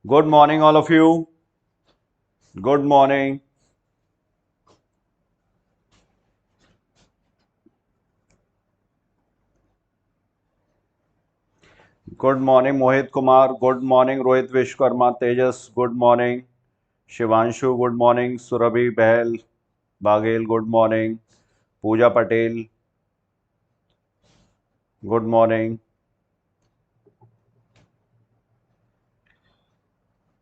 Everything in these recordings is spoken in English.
Good morning, all of you. Good morning. Good morning, Mohit Kumar. Good morning, Rohit Vishwakarma. Tejas, good morning. Shivanshu, good morning. Surabhi Bahel, Baghel, good morning. Pooja Patel, good morning.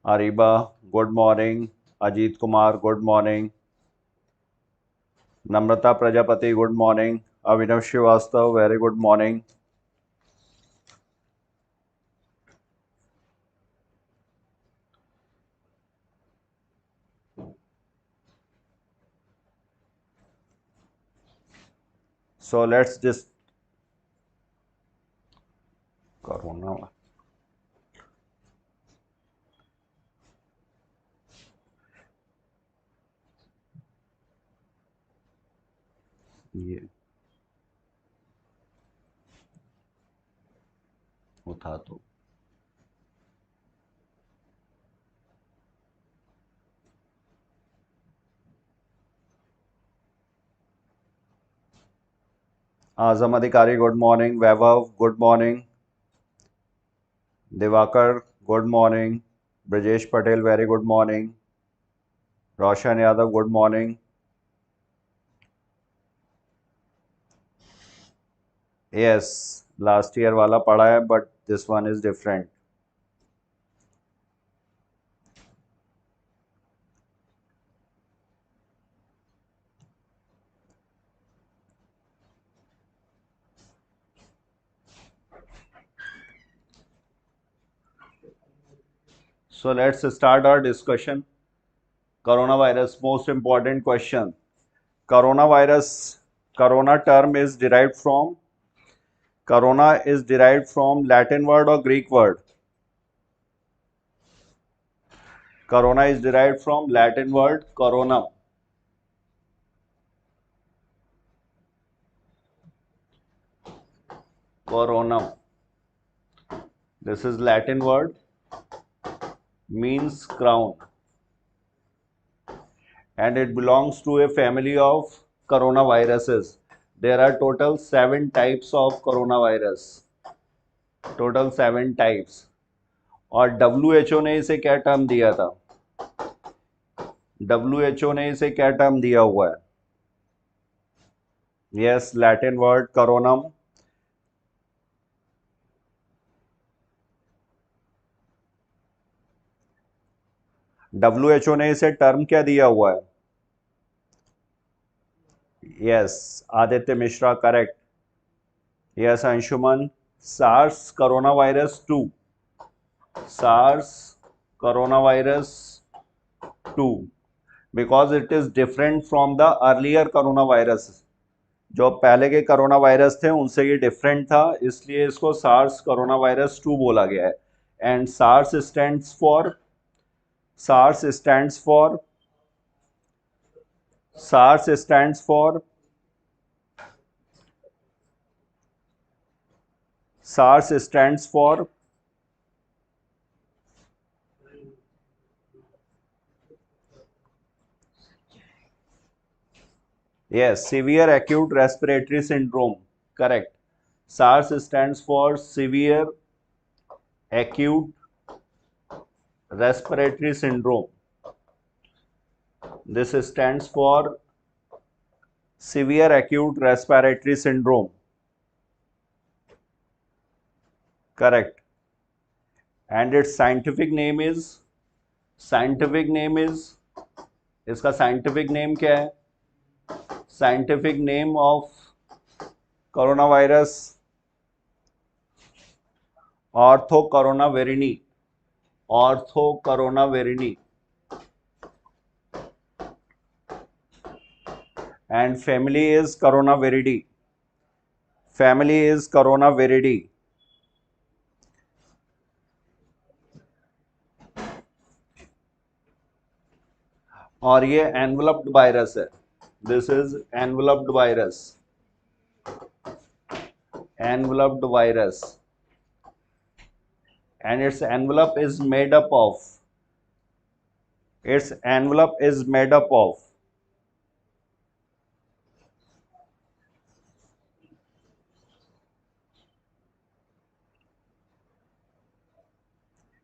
Ariba, good morning. Ajit Kumar, good morning. Namrata Prajapati, good morning. Avinav Srivastav, very good morning. So let's just Corona. ये उठा तो Azam Adhikari, good morning. Vaibhav, good morning. Diwakar, good morning. Brajesh Patel, very good morning. Roshan Yadav, good morning. Yes, last year वाला पढ़ा है but this one is different. So let's start our discussion. Coronavirus, most important question. Coronavirus, corona term is derived from, corona is derived from Latin word or Greek word? Corona is derived from Latin word coronum. Coronum. This is Latin word, means crown, and it belongs to a family of coronaviruses. There are total 7 types of coronavirus. Total 7 types. और WHO ने इसे क्या term दिया था? WHO ने इसे क्या term दिया हुआ है? Yes, Latin word coronum. WHO ने इसे टर्म क्या दिया हुआ है? Yes, Aditya Mishra, correct. Yes, Anshuman. SARS coronavirus 2. SARS coronavirus 2, because it is different from the earlier coronavirus. जो पहले के कोरोना वायरस थे उनसे ये डिफरेंट था, इसलिए इसको सार्स कोरोना वायरस 2 बोला गया है. And SARS stands for, SARS stands for, SARS stands for, SARS stands for yes, severe acute respiratory syndrome, correct. SARS stands for severe acute respiratory syndrome. This stands for severe acute respiratory syndrome, correct. And its scientific name is, scientific name is, इसका scientific name क्या है? Scientific name of corona virus, orthocoronavirinae, orthocoronavirinae. And family is coronaviridae. Family is coronaviridae. और ये enveloped virus है. This is enveloped virus, enveloped virus. and its envelope is made up of. Its envelope is made up of.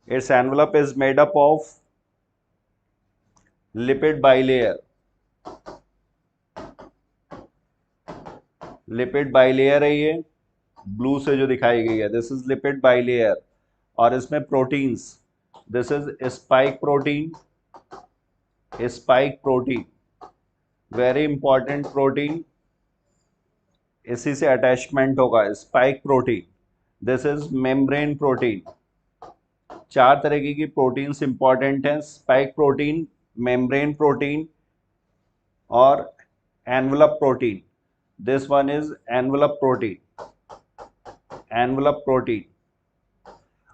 Its envelope is made up of lipid bilayer. Lipid bilayer है ये, blue से जो दिखाई गई है, this is lipid bilayer. और इसमें proteins, this is spike protein. Spike protein very important protein, इसी से अटैचमेंट होगा. Spike protein, this is membrane protein. चार तरीके की प्रोटीन्स इंपॉर्टेंट हैं: स्पाइक प्रोटीन, मेम्ब्रेन प्रोटीन और envelope protein. This one is envelope protein. Envelope protein.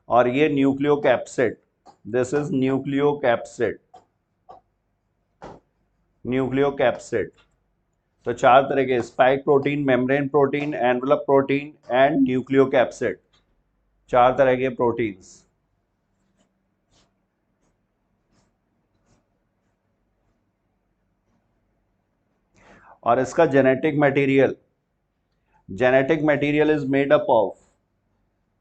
और ये nucleocapsid, this is nucleocapsid. Nucleocapsid. तो चार तरह के: spike protein, membrane protein, envelope protein and nucleocapsid. चार तरह के प्रोटीन्स. और इसका genetic material, genetic material is made up of,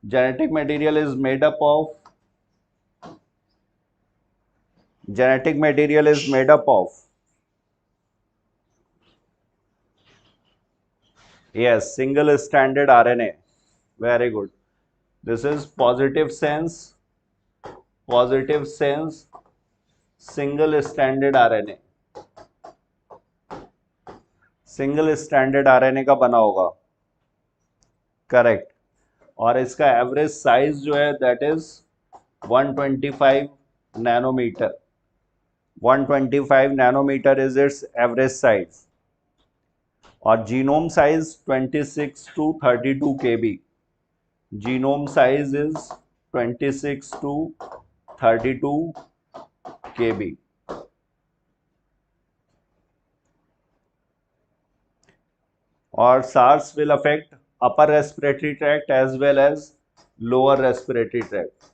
genetic material is made up of, genetic material is made up of, yes, single stranded RNA. Very good. This is positive sense single stranded RNA. Single standard RNA का बना होगा. Correct. और इसका average size जो है that is 125 nanometer. 125 nanometer is its average size. और genome size 26 to 32 KB. Genome size is 26 to 32 KB. और SARS will affect upper respiratory tract as well as lower respiratory tract.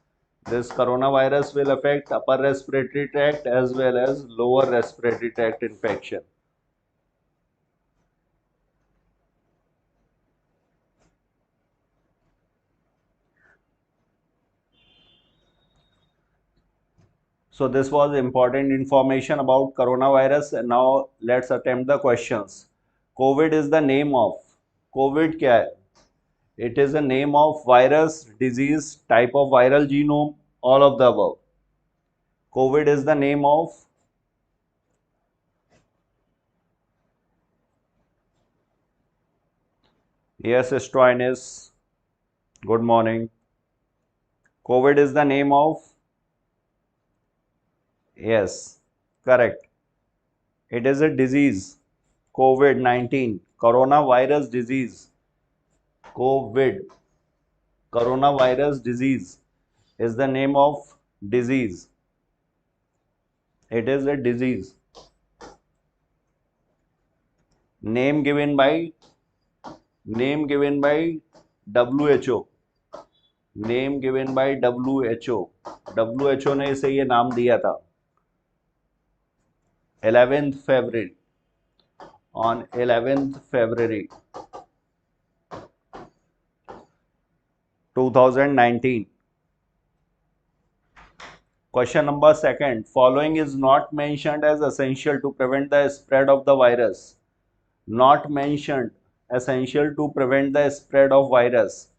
This coronavirus will affect upper respiratory tract as well as lower respiratory tract infection. So this was important information about coronavirus. And now let's attempt the questions. COVID is the name of, COVID क्या है? It is a name of virus, disease, type of viral genome, all of the above. COVID is the name of, yes, Stroinus, good morning. COVID is the name of, yes, correct. It is a disease. COVID-19, coronavirus disease. COVID, coronavirus disease is the name of disease. It is a disease. Name given by WHO. Name given by WHO. WHO ने इसे ये नाम दिया था 11th February. On 11th February 2019. Question number 2. Following is not mentioned as essential to prevent the spread of the virus. Not mentioned essential to prevent the spread of virus.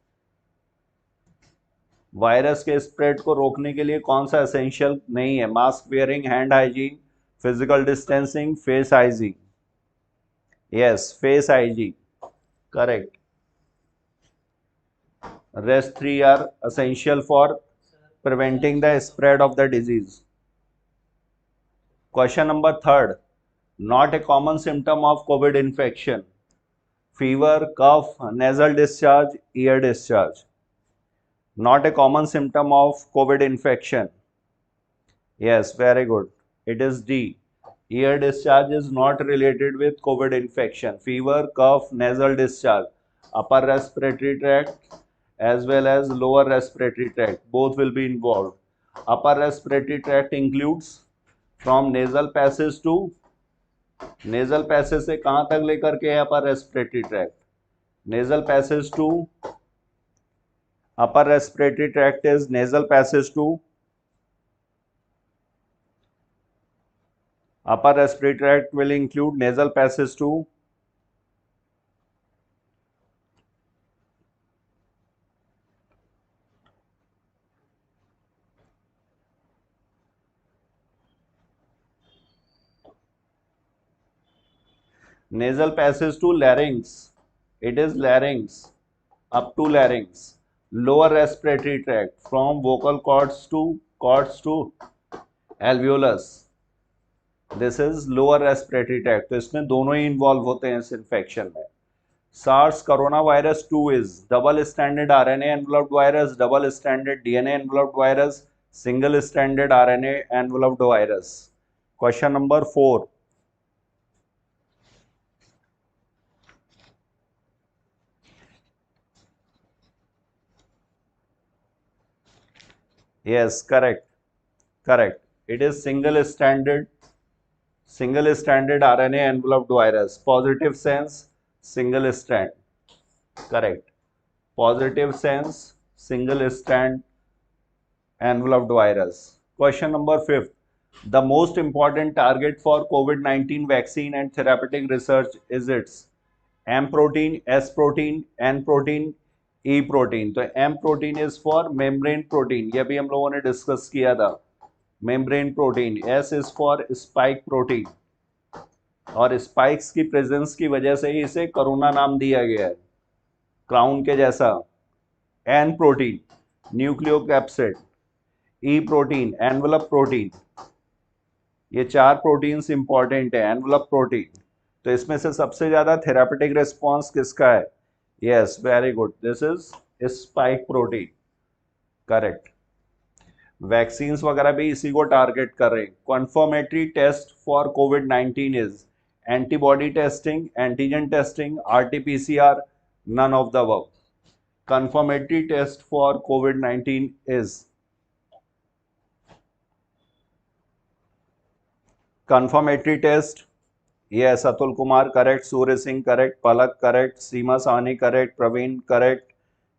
Virus के spread को रोकने के लिए कौन सा essential नहीं है? Mask wearing, hand hygiene, physical distancing, face hygiene. Yes, face hygiene. Correct. Rest 3 are essential for preventing the spread of the disease. Question number 3. Not a common symptom of COVID infection. Fever, cough, nasal discharge, ear discharge. Not a common symptom of COVID infection. Yes, very good. It is D. Ear discharge is not related with COVID infection. Fever, cough, nasal discharge, upper respiratory tract as well as lower respiratory tract. Both will be involved. Upper respiratory tract includes from nasal passage to, nasal passage से कहाँ तक लेकर के upper respiratory tract? Nasal passage to, upper respiratory tract is nasal passage to, upper respiratory tract will include nasal passage to, nasal passage to larynx. It is larynx up to larynx. Lower respiratory tract from vocal cords to alveolus. This is lower respiratory tract. तो इसमें दोनों ही involve होते हैं इस infection में. SARS coronavirus 2 is double stranded RNA enveloped virus, double stranded DNA enveloped virus, single stranded RNA enveloped virus. Question number 4. Yes, correct. Correct. It is single stranded RNA enveloped virus. Positive sense, single strand. Correct. Positive sense, single strand enveloped virus. Question number 5. The most important target for COVID-19 vaccine and therapeutic research is its M protein, S protein, N protein, E protein. तो M protein is for membrane protein. ये भी हम लोगों ने discuss किया था. Membrane protein. S is for spike protein. और spikes की प्रेजेंस की वजह से ही इसे कोरोना नाम दिया गया है, क्राउन के जैसा. N protein, nucleocapsid. E protein, envelope protein. ये 4 प्रोटीन्स इंपॉर्टेंट है. Envelope protein. तो इसमें से सबसे ज्यादा थेरापेटिक रिस्पॉन्स किसका है? Yes, very good. This is spike protein. Correct. Vaccines वगैरह भी इसी को टारगेट कर रहे हैं. कन्फर्मेटरी टेस्ट फॉर कोविड-19 is antibody testing, antigen testing, RTPCR, none of the above. Confirmatory test for COVID-19 is confirmatory test. Yes, Atul Kumar correct, Surya Singh correct, Palak correct, Seema Sahni correct, Praveen correct,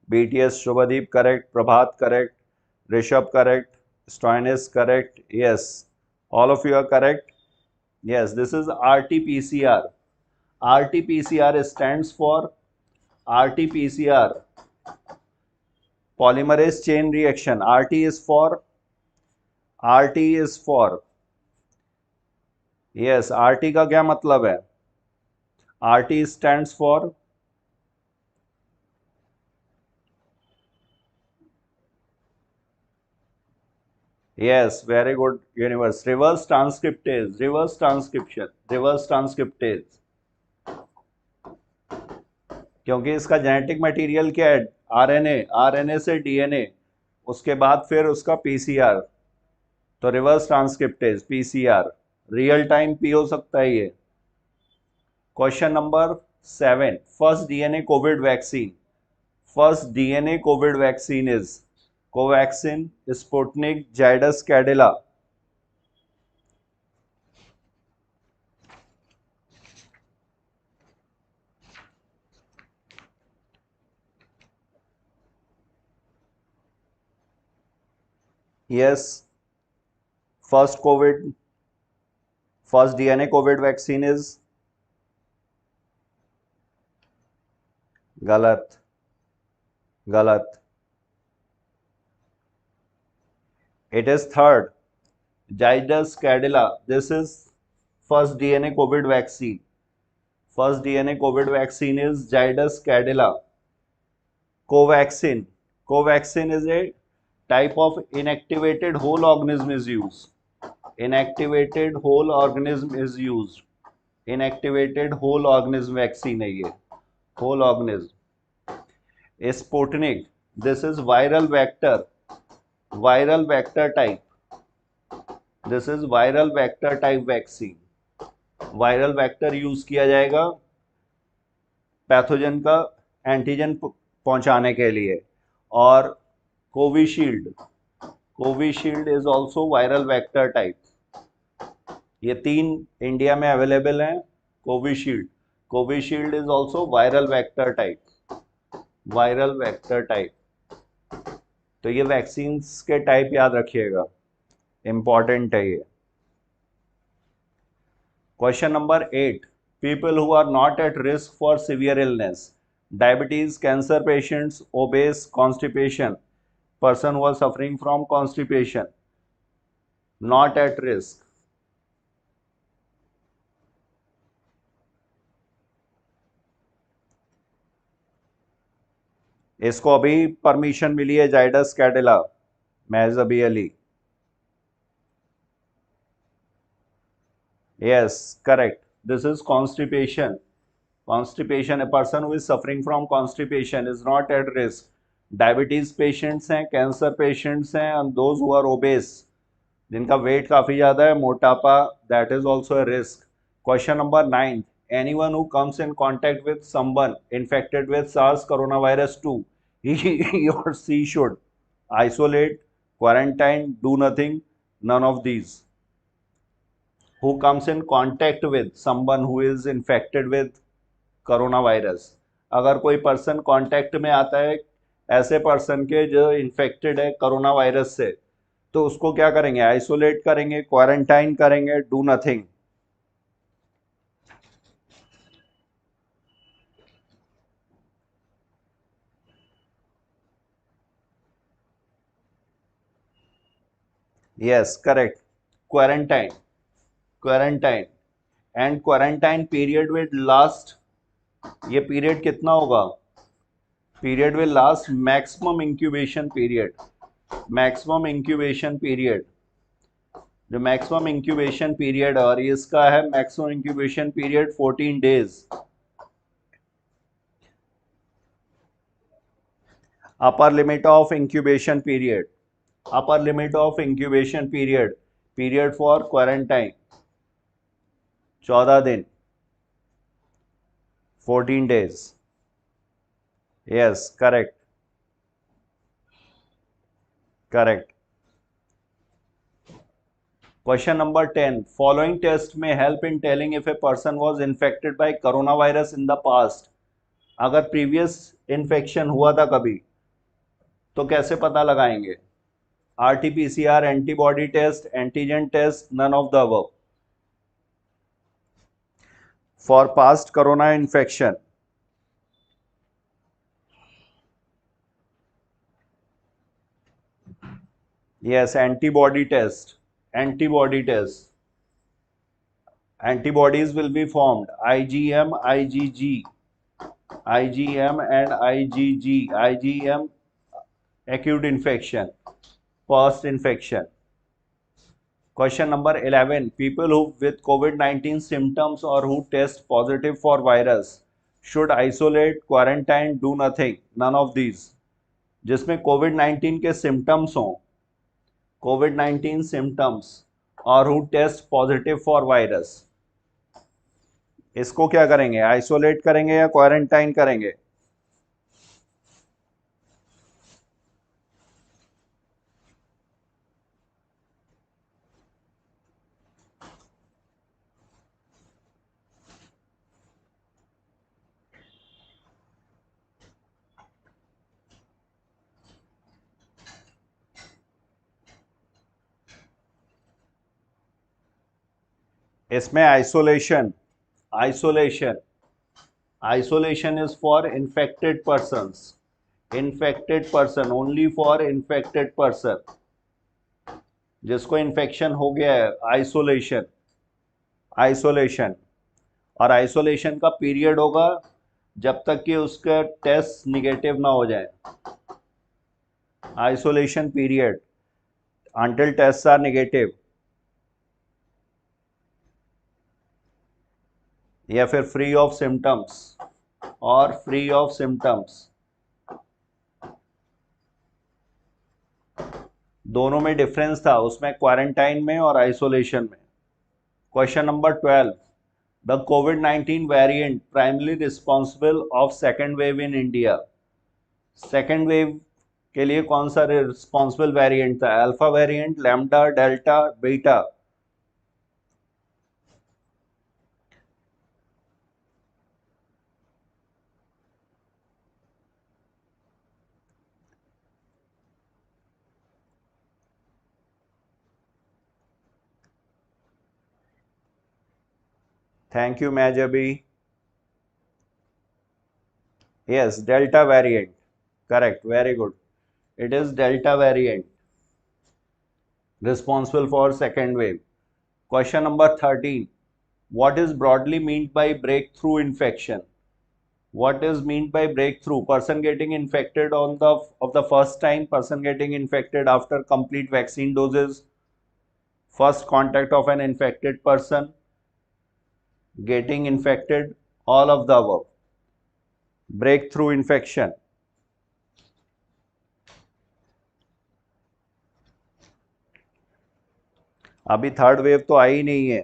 BTS Shubhadeep correct, Prabhat correct, Rishabh correct, Stoinis correct. Yes, all of you are correct. Yes, this is RT-PCR. RT-PCR stands for RT-PCR. Polymerase chain reaction. RT is for yes, RT का क्या मतलब है? RT stands for yes, very good universe. Reverse transcriptase, reverse transcription, reverse transcriptase. क्योंकि इसका genetic material क्या है? RNA. RNA से DNA, उसके बाद फिर उसका पीसीआर. तो reverse transcriptase, PCR. Real time P हो सकता है ये. Question number 7. First DNA Covid vaccine. First DNA Covid vaccine is Covaxin, Sputnik, Zydus Cadila. Yes, first DNA COVID vaccine is गलत. गलत. It is third, Zydus Cadila. This is first DNA COVID vaccine. First DNA COVID vaccine is Zydus Cadila. Covaxin. Covaxin is a type of inactivated whole organism is used. Inactivated whole organism is used. Inactivated whole organism vaccine है ये. Whole organism. Sputnik. This is viral vector. Viral vector type. This is viral vector type vaccine. Viral vector use किया जाएगा pathogen का antigen पहुंचाने के लिए. और Covishield, Covishield is also viral vector type. ये तीन इंडिया में अवेलेबल हैं। Covishield, Covishield is also viral vector type, viral vector type. तो ये वैक्सीन्स के टाइप याद रखिएगा, इंपॉर्टेंट है ये। Question number 8, people who are not at risk for severe illness, diabetes, cancer patients, obese, constipation, person who was suffering from constipation, not at risk। इसको अभी permission मिली है जाइडस कैडिला, महज अभी Ali. yes, correct, this is constipation। constipation, a person who is suffering from constipation is not at risk। Diabetes patients हैं, cancer patients हैं, and those who are obese, जिनका weight काफी ज्यादा है, मोटापा, that is also a risk. Question number 9, anyone who comes in contact with someone infected with SARS coronavirus 2, he or she should isolate, quarantine, do nothing, none of these। who comes in contact with someone who is infected with coronavirus, अगर कोई person contact में आता है ऐसे person के जो infected है corona virus से, तो उसको क्या करेंगे? आइसोलेट करेंगे, क्वारंटाइन करेंगे, do nothing. Yes, correct, quarantine, quarantine, and quarantine period will last, ये पीरियड कितना होगा? Period will last maximum incubation period, maximum incubation period, जो मैक्सिमम इंक्यूबेशन पीरियड, और इसका है maximum incubation period 14 days. Upper limit of incubation period, upper limit of incubation period, period for quarantine 14 दिन, 14 days. Yes, correct, correct. Question number 10, following test may help in telling if a person was infected by coronavirus in the past। अगर previous infection हुआ था कभी तो कैसे पता लगाएंगे? RT-PCR, antibody test, antigen test, none of the above। For past corona infection, yes, antibody test, antibody test, antibodies will be formed, IgM, IgG, IgM and IgG, IgM acute infection, past infection। Question number 11, people who with COVID-19 symptoms or who test positive for virus should isolate, quarantine, do nothing, none of these। जिसमें COVID-19 के symptoms हों, COVID-19 symptoms और who test positive for virus, इसको क्या करेंगे? Isolate करेंगे या quarantine करेंगे? इसमें isolation, isolation, isolation is for infected persons, infected person, only for infected person, जिसको इन्फेक्शन हो गया है, आइसोलेशन, आइसोलेशन। और आइसोलेशन का पीरियड होगा जब तक कि उसका टेस्ट निगेटिव ना हो जाए, isolation period until tests are negative, या फिर फ्री ऑफ सिम्टम्स और फ्री ऑफ सिम्टम्स, दोनों में डिफरेंस था उसमें, क्वारंटाइन में और आइसोलेशन में। क्वेश्चन नंबर 12, द कोविड-19 variant primary responsible of second wave in India, second wave के लिए कौन सा रिस्पॉन्सिबल वेरिएंट था? Alpha variant, lambda, delta, beta? Thank you Maijbi. Yes, delta variant. Correct. Very good. It is delta variant responsible for second wave. Question number 13. What is broadly meant by breakthrough infection? What is meant by breakthrough? Person getting infected on the first time, person getting infected after complete vaccine doses, first contact of an infected person, getting infected, all of the above. Breakthrough infection. अभी third wave तो आई नहीं है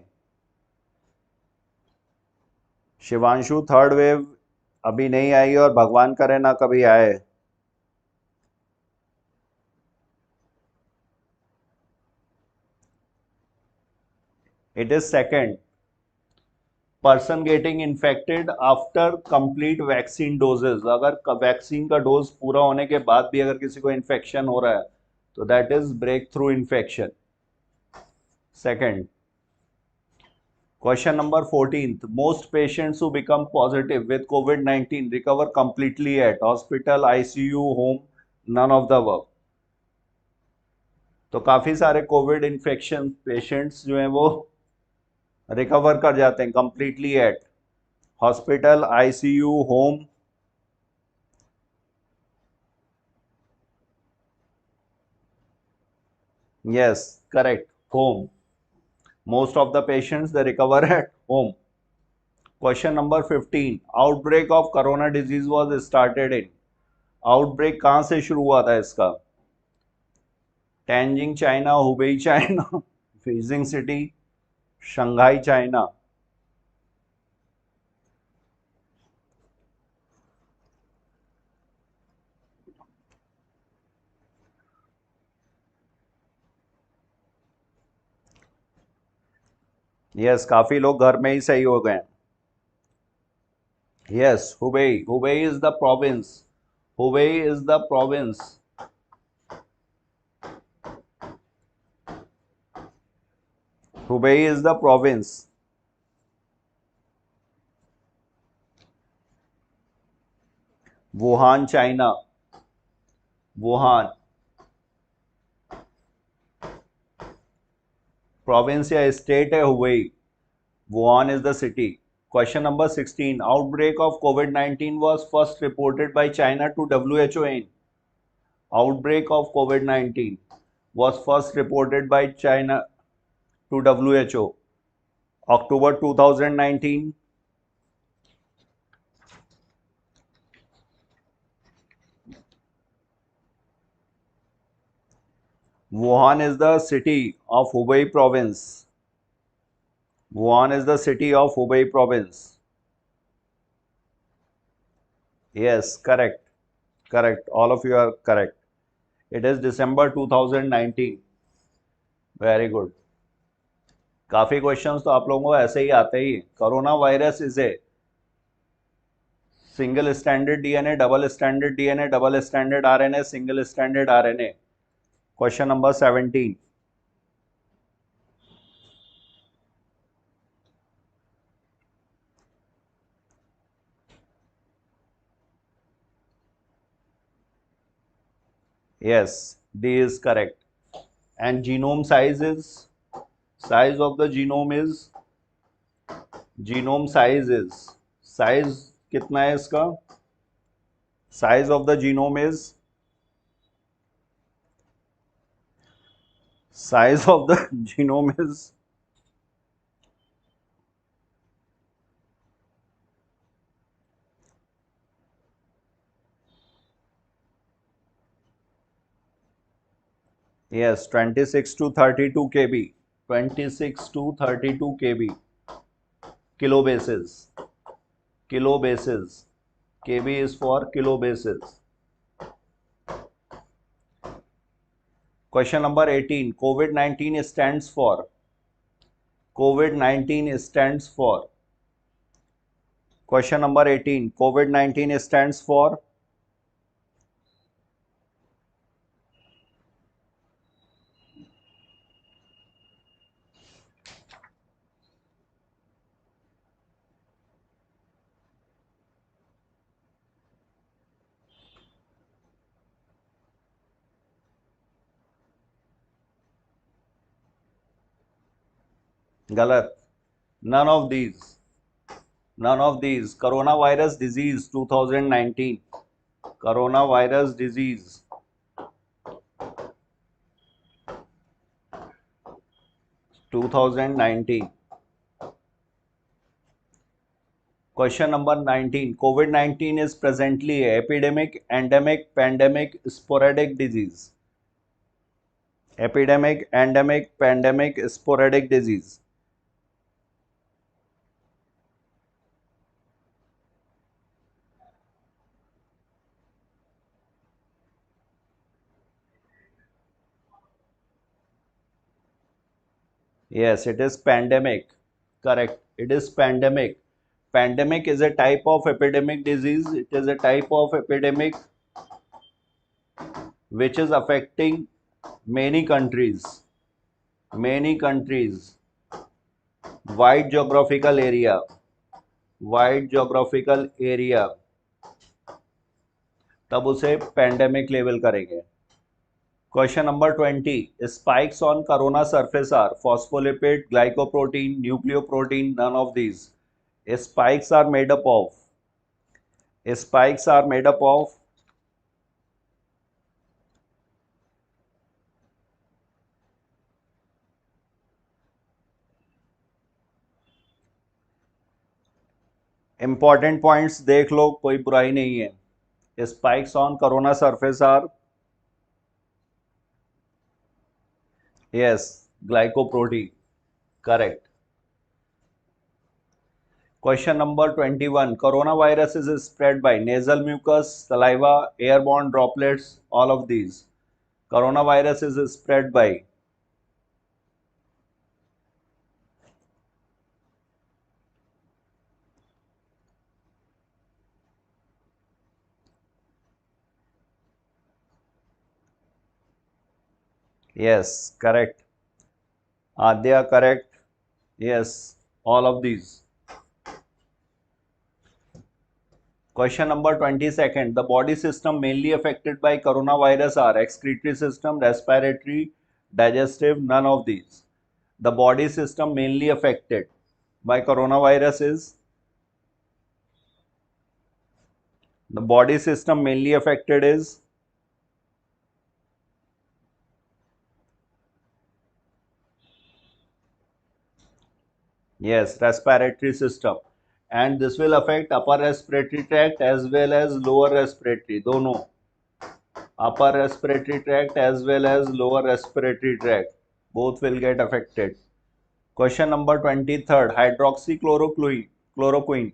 Shivanshu, third wave अभी नहीं आई और भगवान करे ना कभी आए। It is second, person getting infected after complete vaccine doses. अगर वैक्सीन का डोज पूरा होने के बाद भी अगर किसी को इन्फेक्शन हो रहा है तो that is breakthrough infection, second. Question number 14th. Most patients who become positive with COVID-19 recover completely at hospital, ICU, home, none of the above. तो काफी सारे कोविड इन्फेक्शन पेशेंट्स जो हैं वो रिकवर कर जाते हैं completely eight hospital, ICU, home. Yes, correct, home. Most of the patients they recover at home. Question number 15. Outbreak of corona disease was started in. Outbreak कहाँ से शुरू हुआ था इसका? Tianjin China, Hubei China, Beijing city, Shanghai China? Yes, काफी लोग घर में ही सही हो गए। Yes, Hubei. Hubei is the province. Hubei is the province. Hubei is the province. Wuhan China. Wuhan province या स्टेट है Hubei. Wuhan is the city. Question number 16. Outbreak of COVID-19 was first reported by China to WHO in. Outbreak of COVID-19 was first reported by China to WHO. October 2019. Wuhan is the city of Hubei province. Wuhan is the city of Hubei province. Yes, correct. Correct. All of you are correct. It is December 2019. Very good. काफी questions तो आप लोगों को ऐसे ही आते ही। Corona virus is a single standard DNA, double standard DNA, double standard RNA, single standard RNA? Question number 17. Yes, D is correct. And genome size is, size of the genome is, genome size is, size कितना है इसका? Size of the genome is, size of the genome is, yes, 26 to 32 kb. 26 to 32 kb. Kilobases. Kilobases. KB is for kilobases. Question number 18. COVID-19 stands for. COVID-19 stands for. Question number 18. COVID-19 stands for. गलत. None of these. None of these. Coronavirus disease 2019. Coronavirus disease 2019. Question number 19. COVID-19 is presently a epidemic, endemic, pandemic, sporadic disease. Epidemic, endemic, pandemic, sporadic disease. Yes, it is pandemic. Correct. It is pandemic. Pandemic is a type of epidemic disease. It is a type of epidemic which is affecting many countries. Many countries. Wide geographical area. Wide geographical area. तब उसे pandemic level करेंगे. Question number 20. Spikes on corona surface are phospholipid, glycoprotein, nucleoprotein, none of these. Spikes are made up of. Spikes are made up of. Important points देख लो, कोई बुराई नहीं है. Spikes on corona surface are. Yes, glycoprotein. Correct. Question number 21. Coronavirus is spread by nasal mucus, saliva, airborne droplets, all of these. Coronavirus is spread by. Yes, correct. They are correct. Yes, all of these. Question number 22nd. The body system mainly affected by coronavirus are excretory system, respiratory, digestive, none of these. The body system mainly affected by coronavirus is. The body system mainly affected is. Yes, respiratory system. And this will affect upper respiratory tract as well as lower respiratory. दोनों. Upper respiratory tract as well as lower respiratory tract. Both will get affected. Question number 23rd. Hydroxychloroquine,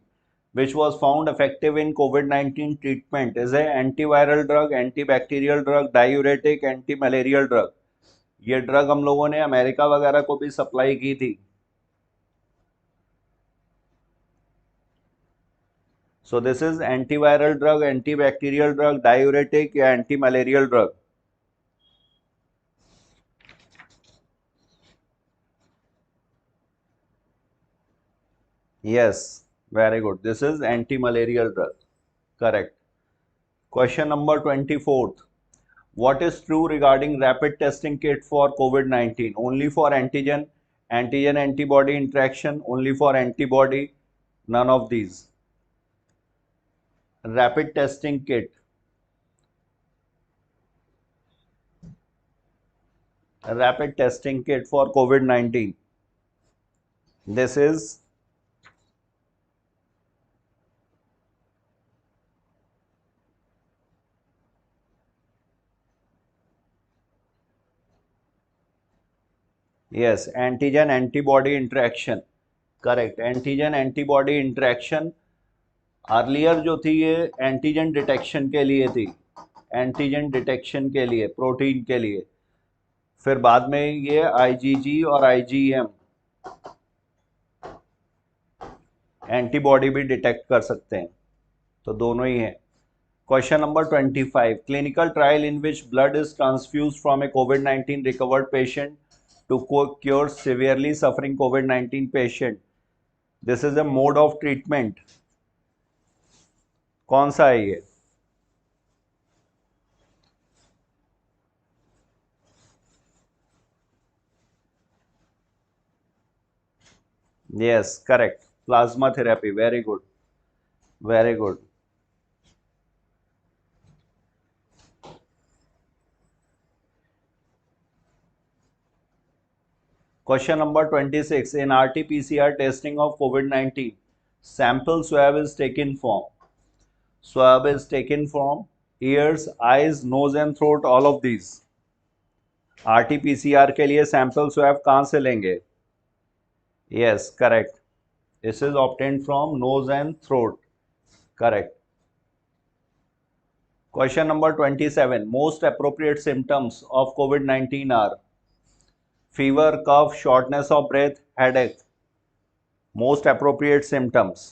which was found effective in COVID-19 treatment, is a antiviral drug, antibacterial drug, diuretic, antimalarial drug. ये drug हम लोगों ने America वगैरह को भी supply की थी. So this is antiviral drug, antibacterial drug, diuretic या antimalarial drug. Yes, very good. This is antimalarial drug. Correct. Question number 24th. What is true regarding rapid testing kit for COVID-19? Only for antigen, antigen-antibody interaction, only for antibody, none of these. Rapid testing kit. A rapid testing kit for COVID-19. This is. Yes, antigen antibody interaction. Correct. Antigen antibody interaction. Earlier जो थी ये antigen detection के लिए थी. Antigen detection के लिए, protein के लिए. फिर बाद में ये आईजीजी और आईजीएम एंटीबॉडी भी डिटेक्ट कर सकते हैं, तो दोनों ही हैं। Question number 25, clinical trial in which blood is transfuse from A covid recovered patient to cure severely suffering covid patient, this is a mode of treatment, कौन सा है ये? Yes correct, plasma therapy, very good, very good. Question number 26. In RT-PCR testing of COVID-19, sample swab is taken from. Swab is taken from ears, eyes, nose and throat, all of these. RT-PCR के लिए sample swab कहाँ से लेंगे? Yes, correct. This is obtained from nose and throat. Correct. Question number 27. Most appropriate symptoms of COVID-19 are fever, cough, shortness of breath, headache. Most appropriate symptoms.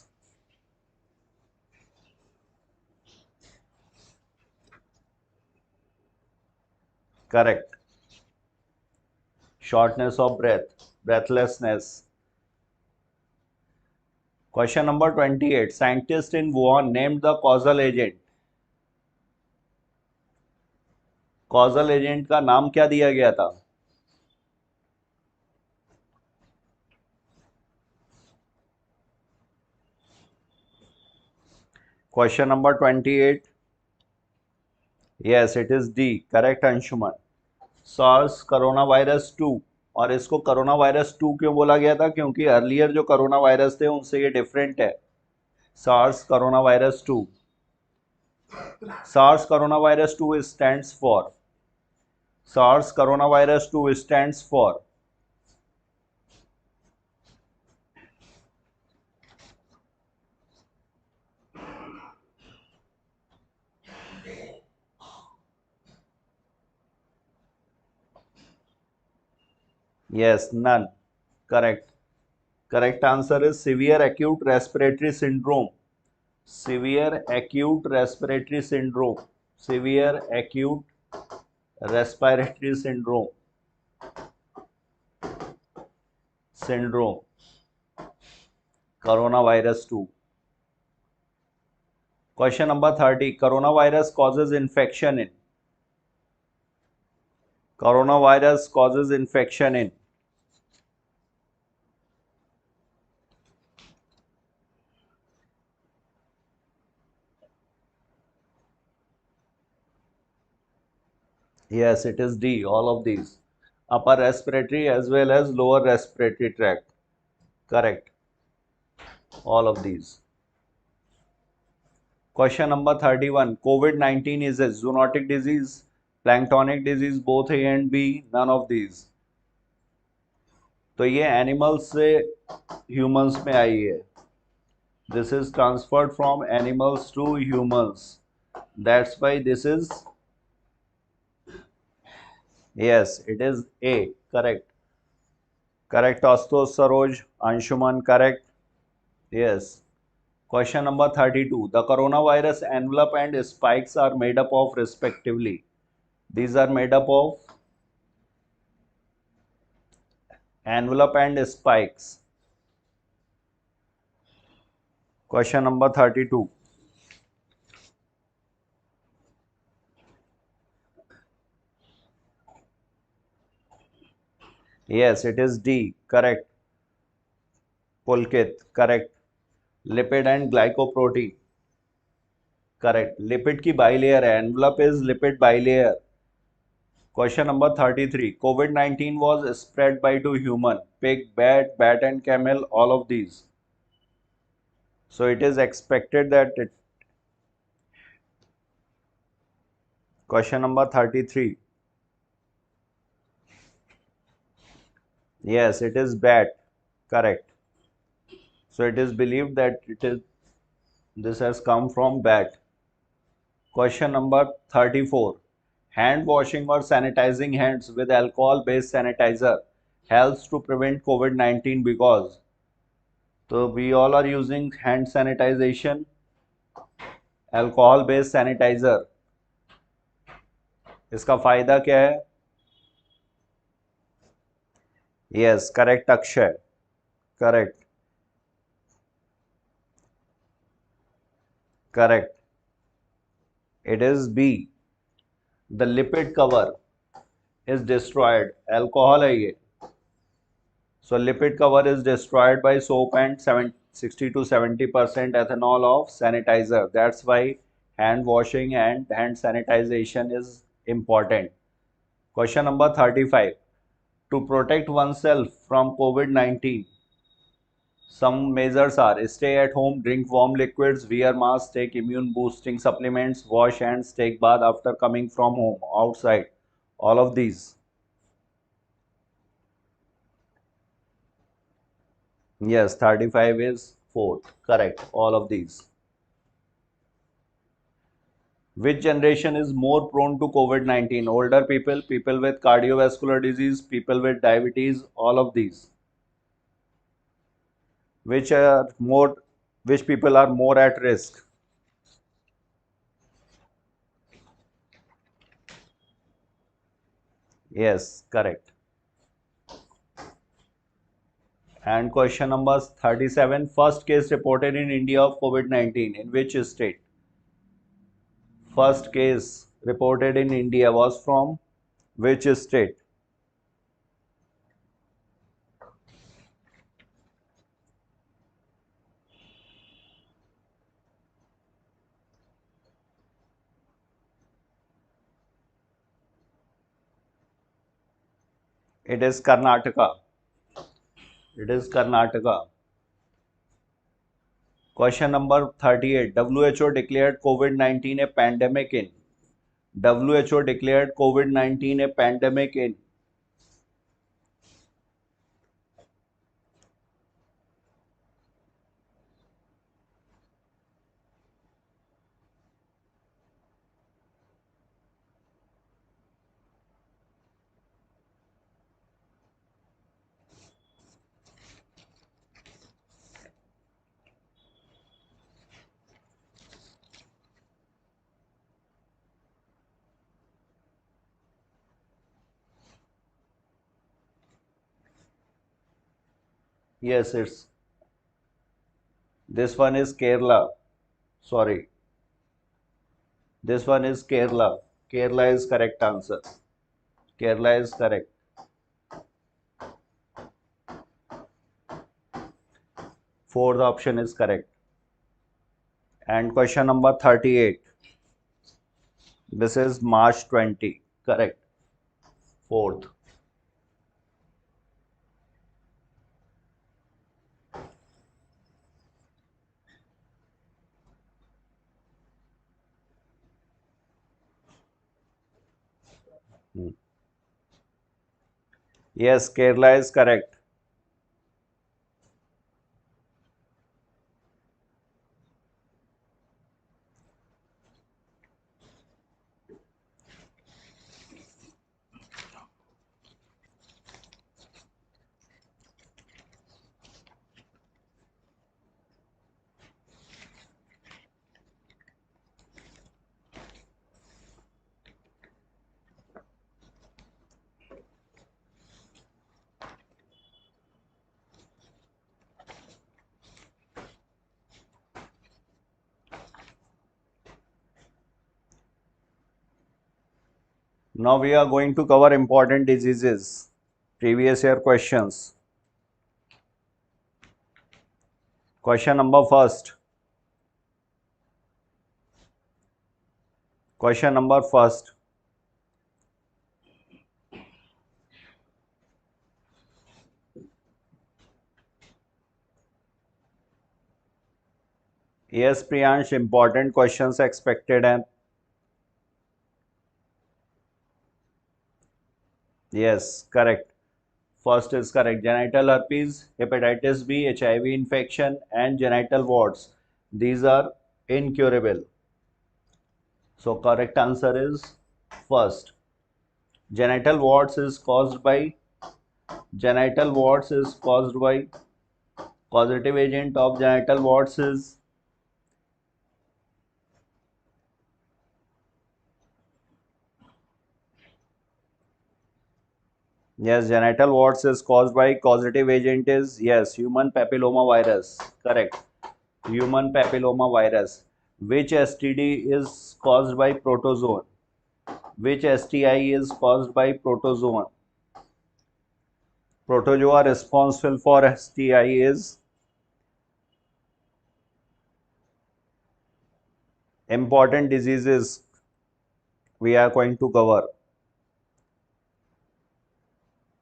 Correct. Shortness of breath, breathlessness. Question number 28. Scientists in Wuhan named the causal agent. Causal agent का नाम क्या दिया गया था? Question number 28. Yes, it is D. Correct, Anshuman. SARS corona virus 2, और इसको corona virus 2 क्यों बोला गया था? क्योंकि अर्लियर जो कोरोना वायरस थे उनसे ये डिफरेंट है। SARS corona virus 2. SARS corona virus 2 stands for. SARS corona virus 2 stands for. Yes, none. Correct. Correct answer is severe acute respiratory syndrome. Severe acute respiratory syndrome. Severe acute respiratory syndrome. Syndrome. Coronavirus 2. Question number 30. Coronavirus causes infection in. Coronavirus causes infection in. Yes, it is D, all of these. Upper respiratory as well as lower respiratory tract. Correct. All of these. Question number 31. COVID-19 is a zoonotic disease, planktonic disease, both A and B, none of these. तो ये animals से humans में आई है. This is transferred from animals to humans. That's why this is, yes, it is A. Correct. Correct, Astos Saroj. Anshuman, correct. Yes. Question number 32. The coronavirus envelope and spikes are made up of respectively. These are made up of envelope and spikes. Question number 32. Yes, it is D. Correct. Pulkit. Correct. Lipid and glycoprotein. Correct. Lipid की bilayer है. Envelope is lipid bilayer. Question number 33. COVID-19 was spread by two human, pig, bat and camel, all of these. So it is expected that it. Question number 33. Yes, it is bat. Correct. So it is believed that this has come from bat. Question number 34. Hand washing or sanitizing hands with alcohol based sanitizer helps to prevent COVID-19 because, so we all are using hand sanitization, alcohol based sanitizer. इसका फायदा क्या है? Yes, correct, Akshay. Correct, correct. It is B. The lipid cover is destroyed. Alcohol है ये. So lipid cover is destroyed by soap and 60 to 70% ethanol of sanitizer. That's why hand washing and hand sanitization is important. Question number 35. To protect oneself from COVID-19, some measures are stay at home, drink warm liquids, wear masks, take immune boosting supplements, wash hands, take bath after coming from home, outside. All of these. Yes, 35 is fourth. Correct. All of these. Which generation is more prone to COVID-19? Older people, people with cardiovascular disease, people with diabetes, all of these. Which are more, which people are more at risk? Yes, correct. And question number 37, first case reported in India of COVID-19, in which state? First case reported in India was from which state? It is Karnataka. It is Karnataka. Question number 38. WHO declared COVID-19 a pandemic in. WHO declared COVID-19 a pandemic in. Yes, it's this one is Kerala. Sorry. This one is Kerala. Kerala is correct answer. Kerala is correct. Fourth option is correct. And question number 38. This is March 20. Correct. Fourth. Yes, Kerala is correct. Now we are going to cover important diseases. Previous year questions. Question number first. Question number first. Yes, Priyansh, important questions expected and yes, correct. First is correct. Genital herpes, hepatitis B, HIV infection, and genital warts. These are incurable. So correct answer is First, genital warts is caused by genital warts is caused by causative agent of genital warts is yes, genital warts is caused by causative agent is yes, human papilloma virus. Correct. Human papilloma virus. Which STD is caused by protozoan? Which STI is caused by protozoan? Protozoa responsible for STI is important diseases we are going to cover.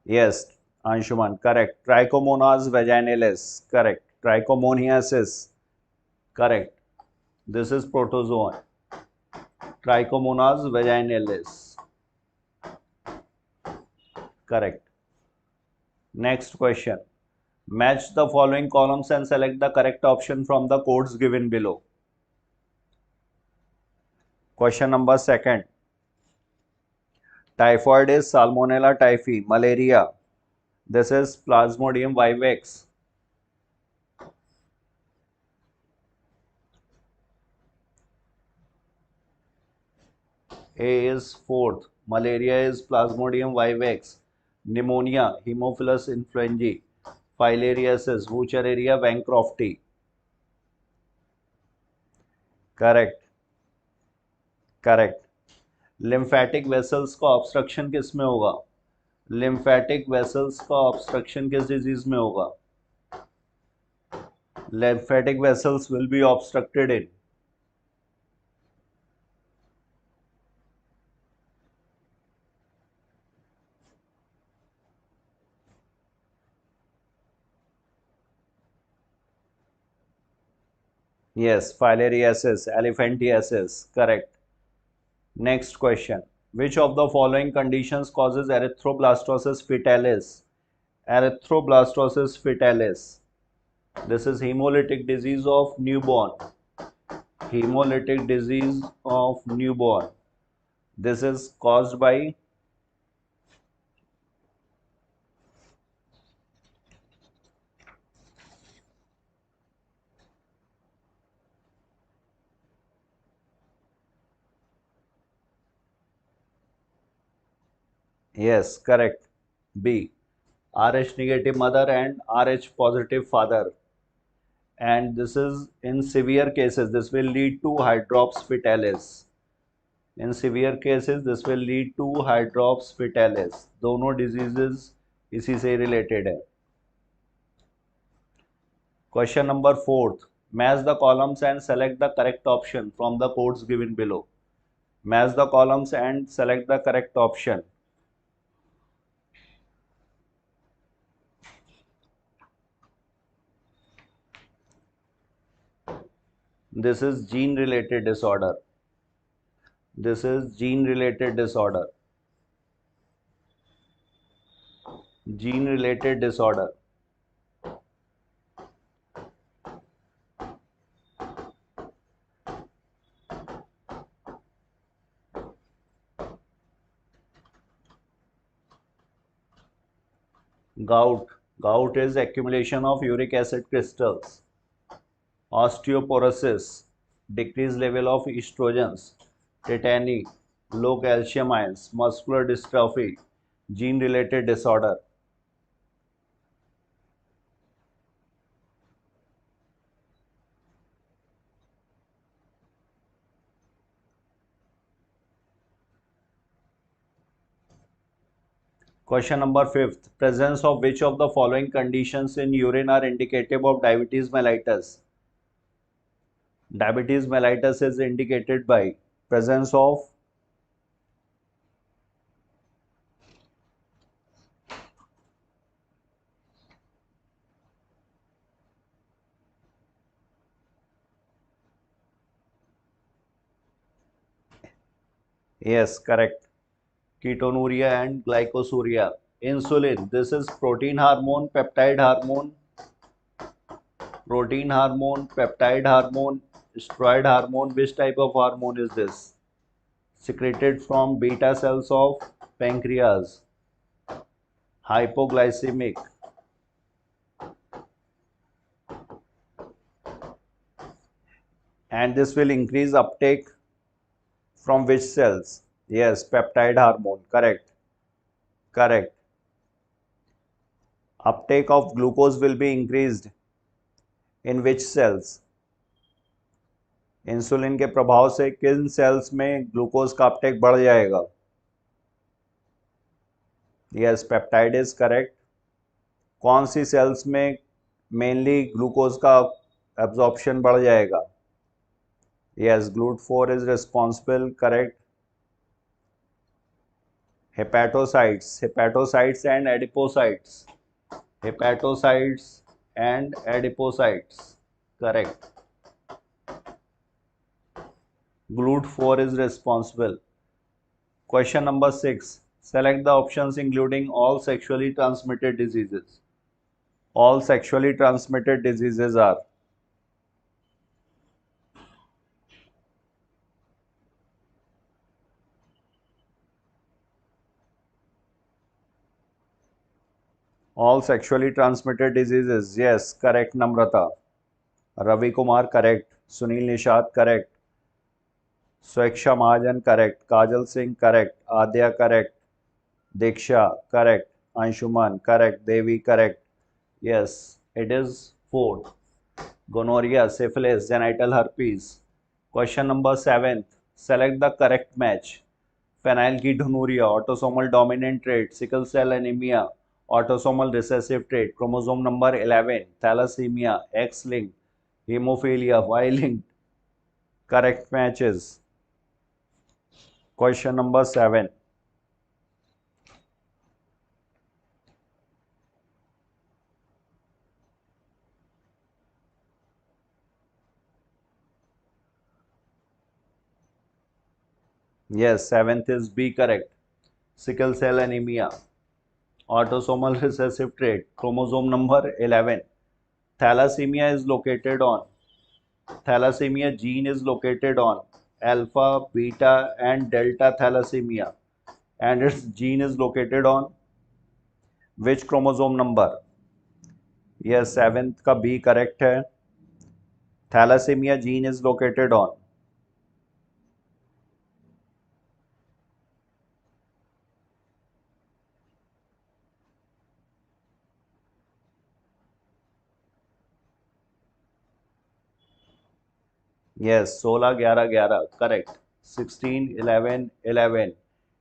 Yes, Anshuman, correct. Trichomonas vaginalis, correct. Trichomoniasis, correct. This is protozoan. Trichomonas vaginalis, correct. Next question. Match the following columns and select the correct option from the codes given below. Question number second. Typhoid is Salmonella typhi. Malaria. This is Plasmodium vivax. A is fourth. Malaria is Plasmodium vivax. Pneumonia, Haemophilus influenzae. Filariasis, Wuchereria bancrofti. Correct. Correct. Lymphatic vessels का obstruction किस में होगा? Lymphatic vessels का obstruction किस disease में होगा? Lymphatic vessels will be obstructed in yes, filariasis, elephantiasis. Correct. Next question. Which of the following conditions causes erythroblastosis fetalis? Erythroblastosis fetalis. This is hemolytic disease of newborn. Hemolytic disease of newborn. This is caused by yes, correct. B. Rh negative mother and Rh positive father. And this is in severe cases, this will lead to hydrops fetalis. In severe cases, this will lead to hydrops fetalis. दोनों diseases इसी से related है. Question number 4. Match the columns and select the correct option from the codes given below. Match the columns and select the correct option. This is gene related disorder. This is gene related disorder. Gene related disorder. Gout. Gout is accumulation of uric acid crystals. Osteoporosis. Decreased level of estrogens. Tetany. Low calcium ions. Muscular dystrophy. Gene related disorder. Question number 5. Presence of which of the following conditions in urine are indicative of diabetes mellitus? Diabetes mellitus is indicated by presence of yes, correct. Ketonuria and glycosuria. Insulin. This is protein hormone, peptide hormone, steroid hormone. Which type of hormone is this? secreted from beta cells of pancreas. Hypoglycemic, and this will increase uptake from which cells? Yes, peptide hormone. Correct. Correct. Uptake of glucose will be increased in which cells? Insulin के प्रभाव से किन sales में glucose का Uptake बढ़ जाएगा? Yes, peptide is correct. कौन सी sales में मेनली ग्लूकोज का एब्जॉर्प्शन बढ़ जाएगा? Yes, GLUT4 is responsible. Correct. Hepatocytes and adipocytes. Hepatocytes and adipocytes. Correct. GLUT4 is responsible. Question number 6. Select the options including all sexually transmitted diseases. All sexually transmitted diseases are all sexually transmitted diseases. Yes, correct. Namrata. Ravi Kumar, correct. Sunil Nishad, correct. Sweksha Mahajan, correct. Kajal Singh, correct. Adya, correct. Diksha, correct. Anshuman, correct. Devi, correct. Yes, it is 4. Gonorrhea, syphilis, genital herpes. Question number 7. Select the correct match. Phenylketonuria, autosomal dominant trait. Sickle cell anemia, autosomal recessive trait. Chromosome number 11. Thalassemia, X-linked. Hemophilia, Y-linked. Correct matches. Question number 7. Yes, 7th is B, correct. Sickle cell anemia, autosomal recessive trait, chromosome number 11. Thalassemia gene is located on alpha, beta and delta thalassemia, and its gene is located on which chromosome number? Yes, 7th का B correct है. Thalassemia gene is located on yes, 16, 11, 11, correct. 16, 11, 11.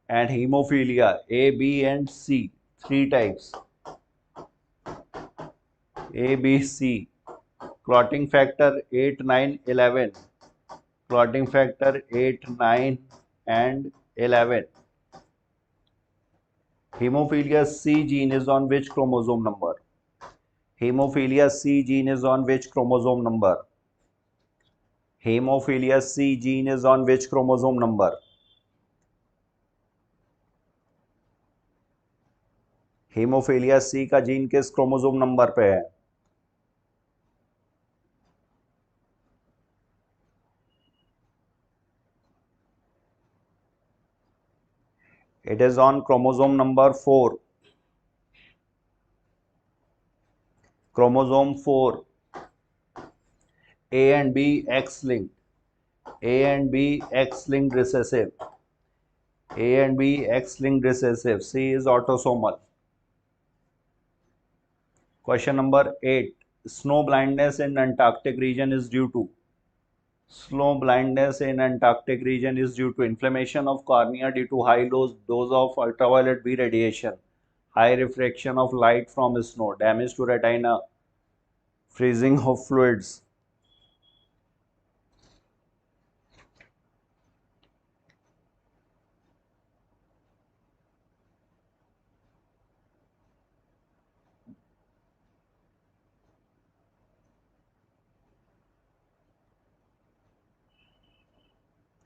And hemophilia, A, B and C, 3 types. A, B, C. Clotting factor 8, 9, 11. Clotting factor 8, 9 and 11. Hemophilia C gene is on which chromosome number? Hemophilia C gene is on which chromosome number? Hemophilia C gene is on which chromosome number? Hemophilia C का gene किस chromosome number पे है? It is on chromosome number 4. Chromosome 4. A and B X-linked. A and B X-linked recessive. A and B X-linked recessive. C is autosomal. Question number 8. Snow blindness in Antarctic region is due to? Snow blindness in Antarctic region is due to inflammation of cornea due to high dose of ultraviolet B radiation, high refraction of light from snow, damage to retina, freezing of fluids.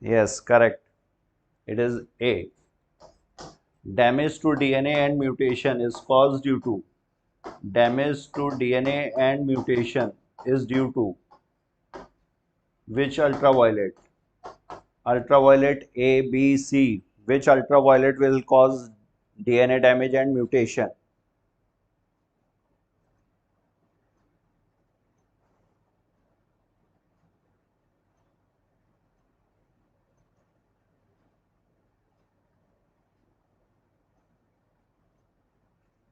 Yes, correct. It is A. Damage to DNA and mutation is caused due to? Damage to DNA and mutation is due to which ultraviolet? Ultraviolet A, B, C. Which ultraviolet will cause DNA damage and mutation?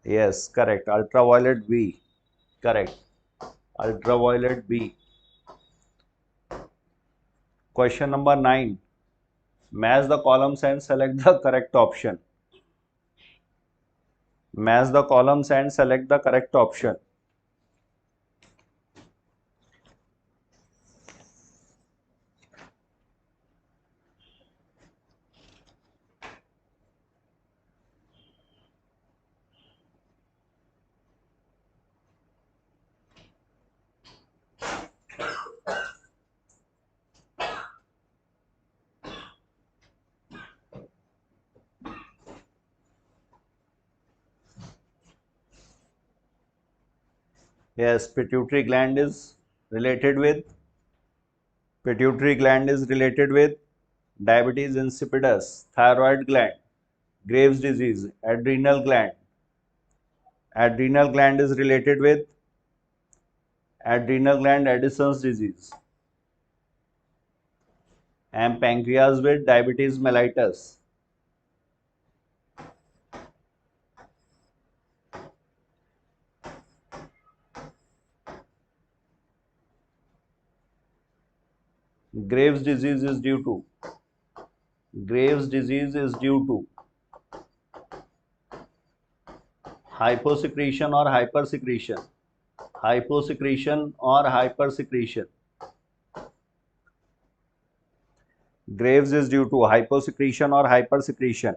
Yes, correct. Ultraviolet B. Correct. Ultraviolet B. Question number 9. Match the columns and select the correct option. Match the columns and select the correct option. Yes, pituitary gland is related with diabetes insipidus, thyroid gland, Graves' disease, adrenal gland is related with adrenal gland Addison's disease, and pancreas with diabetes mellitus. Graves' disease is due to Graves' disease is due to hyposecretion or hypersecretion. Hyposecretion or hypersecretion. Graves is due to hyposecretion or hypersecretion.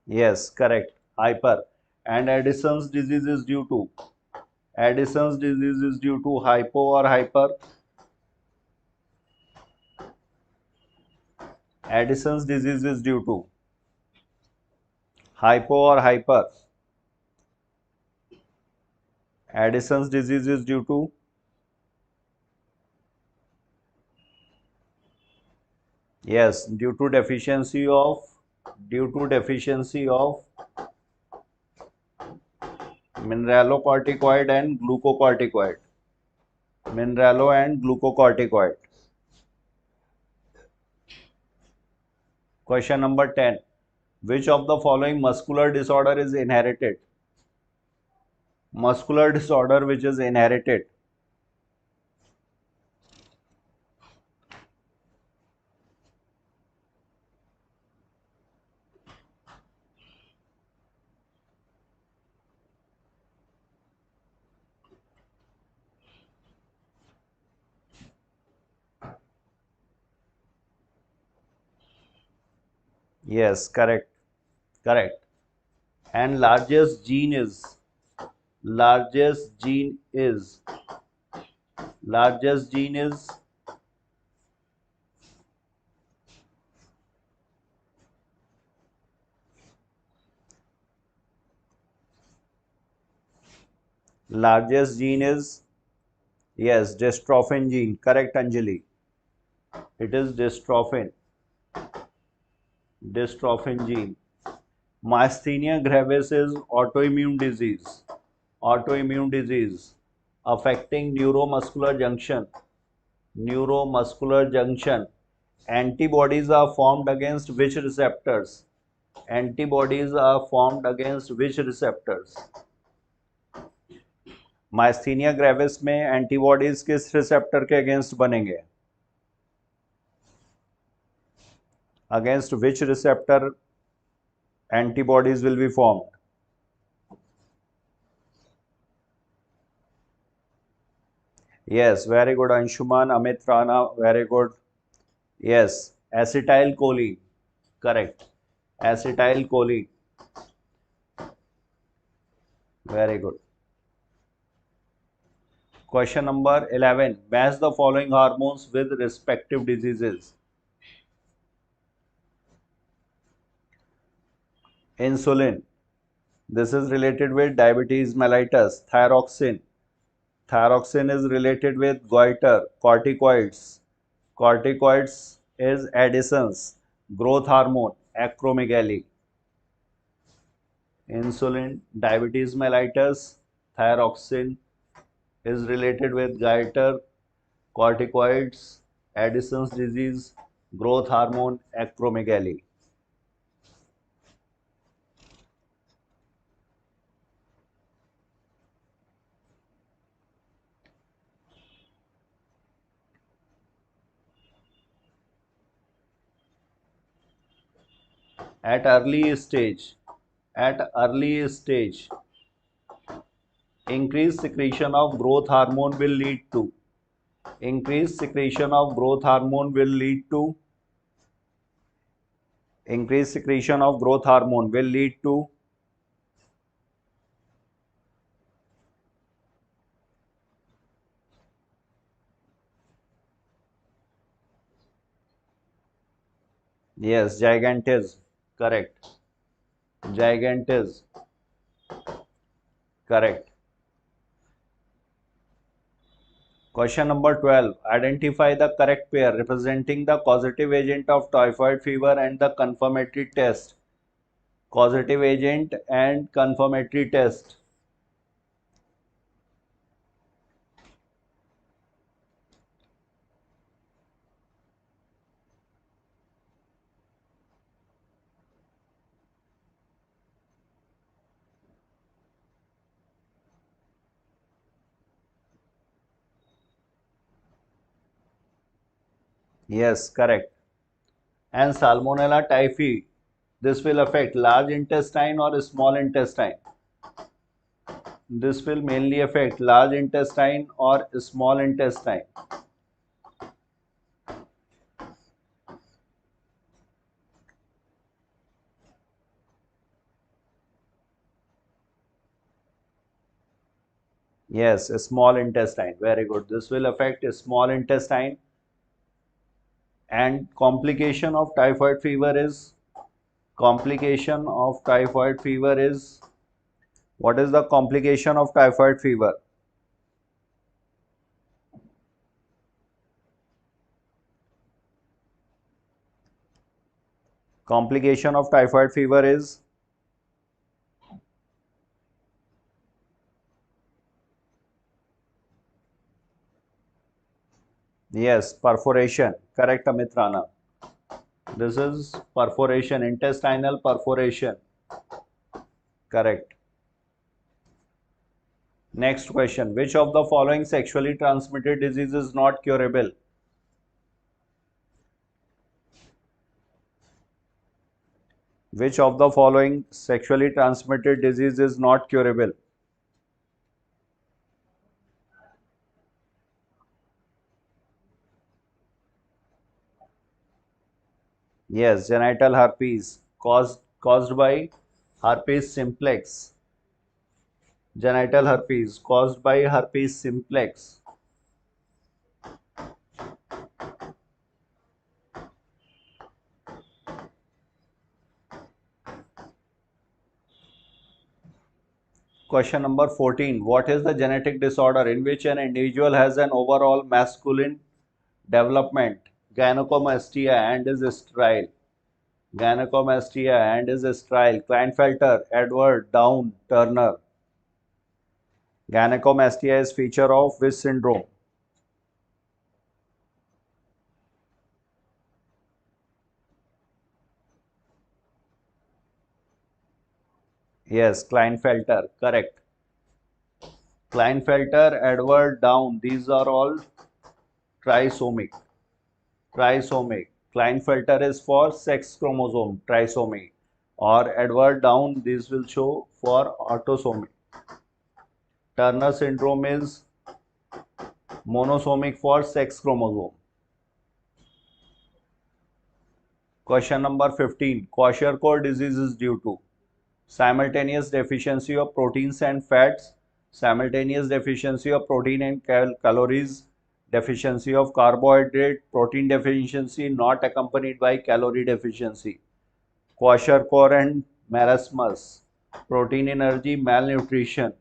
Yes, correct. Hyper. And Addison's disease is due to hypo or hyper. Addison's disease is due to hypo or hyper. Addison's disease is due to yes, due to deficiency of mineralocorticoid and glucocorticoid. Mineralo and glucocorticoid. Question number 10. Which of the following muscular disorder is inherited? Muscular disorder which is inherited. Yes, correct. Correct. And largest gene is largest gene is largest gene is yes, dystrophin gene. Correct, Anjali. It is dystrophin gene. Myasthenia gravis is autoimmune disease affecting neuromuscular junction. Antibodies are formed against which receptors? Antibodies are formed against which receptors? Myasthenia gravis में antibodies किस receptor के against बनेंगे? Against which receptor antibodies will be formed? Yes, very good, Anshuman, Amit Rana, very good. Yes, acetylcholine. Correct. Acetylcholine. Very good. Question number 11. Match the following hormones with respective diseases. Insulin. This is related with diabetes mellitus. Thyroxine. Thyroxine is related with goiter. Corticoids. Corticoids is Addison's growth hormone. Acromegaly. Insulin. Diabetes mellitus. Thyroxine is related with goiter. Corticoids. Addison's disease. Growth hormone. Acromegaly. At early stage, at early stage, increased secretion of growth hormone will lead to, increased secretion of growth hormone will lead to, increased secretion of growth hormone will lead to, yes, gigantism, correct, gigantism, correct. Question number 12. Identify the correct pair representing the causative agent of typhoid fever and the confirmatory test. Causative agent and confirmatory test. Yes, correct. And Salmonella typhi, this will affect large intestine or small intestine. This will mainly affect large intestine or small intestine. Yes, small intestine. Very good. This will affect small intestine. And complication of typhoid fever is, complication of typhoid fever is, what is the complication of typhoid fever? Complication of typhoid fever is, yes, perforation. Correct, Amit Rana. This is perforation, intestinal perforation. Correct. Next question. Which of the following sexually transmitted disease is not curable? Which of the following sexually transmitted disease is not curable? Yes, genital herpes caused by herpes simplex. Genital herpes caused by herpes simplex. Question number 14. What is the genetic disorder in which an individual has an overall masculine development, gynecomastia, and is sterile? Gynecomastia and is sterile. Klinefelter, Edward, Down, Turner. Gynecomastia is feature of which syndrome? Yes, Klinefelter, correct. Klinefelter, Edward, Down, these are all trisomic. Trisomic. Klinefelter is for sex chromosome, trisomy. Or Edward Down, this will show for autosomy. Turner syndrome is monosomic for sex chromosome. Question number 15. Kwashiorkor disease is due to simultaneous deficiency of proteins and fats, simultaneous deficiency of protein and calories, deficiency of carbohydrate, protein deficiency not accompanied by calorie deficiency. Kwashiorkor and marasmus. protein energy, malnutrition.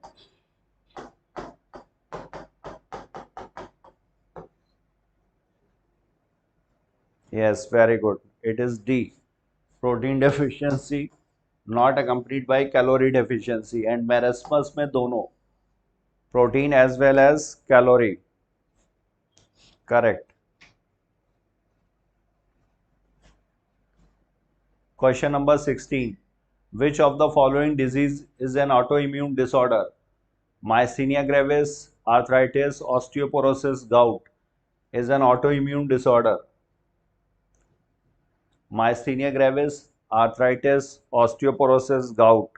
Yes, very good. It is D. Protein deficiency not accompanied by calorie deficiency, and marasmus में दोनों protein as well as calorie. Correct. Question number 16. Which of the following disease is an autoimmune disorder? Myasthenia gravis, arthritis, osteoporosis, gout is an autoimmune disorder. Myasthenia gravis, arthritis, osteoporosis, gout,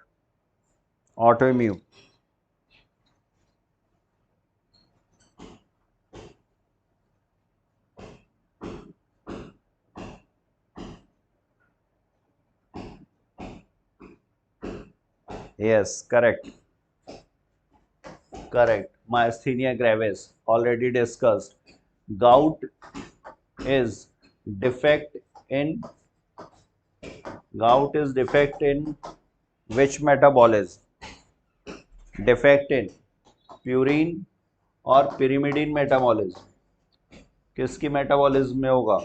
autoimmune. Yes, correct. Correct. Myasthenia gravis, already discussed. Gout is defect in which metabolism? Defect in purine और pyrimidine metabolism. किसकी metabolism में होगा?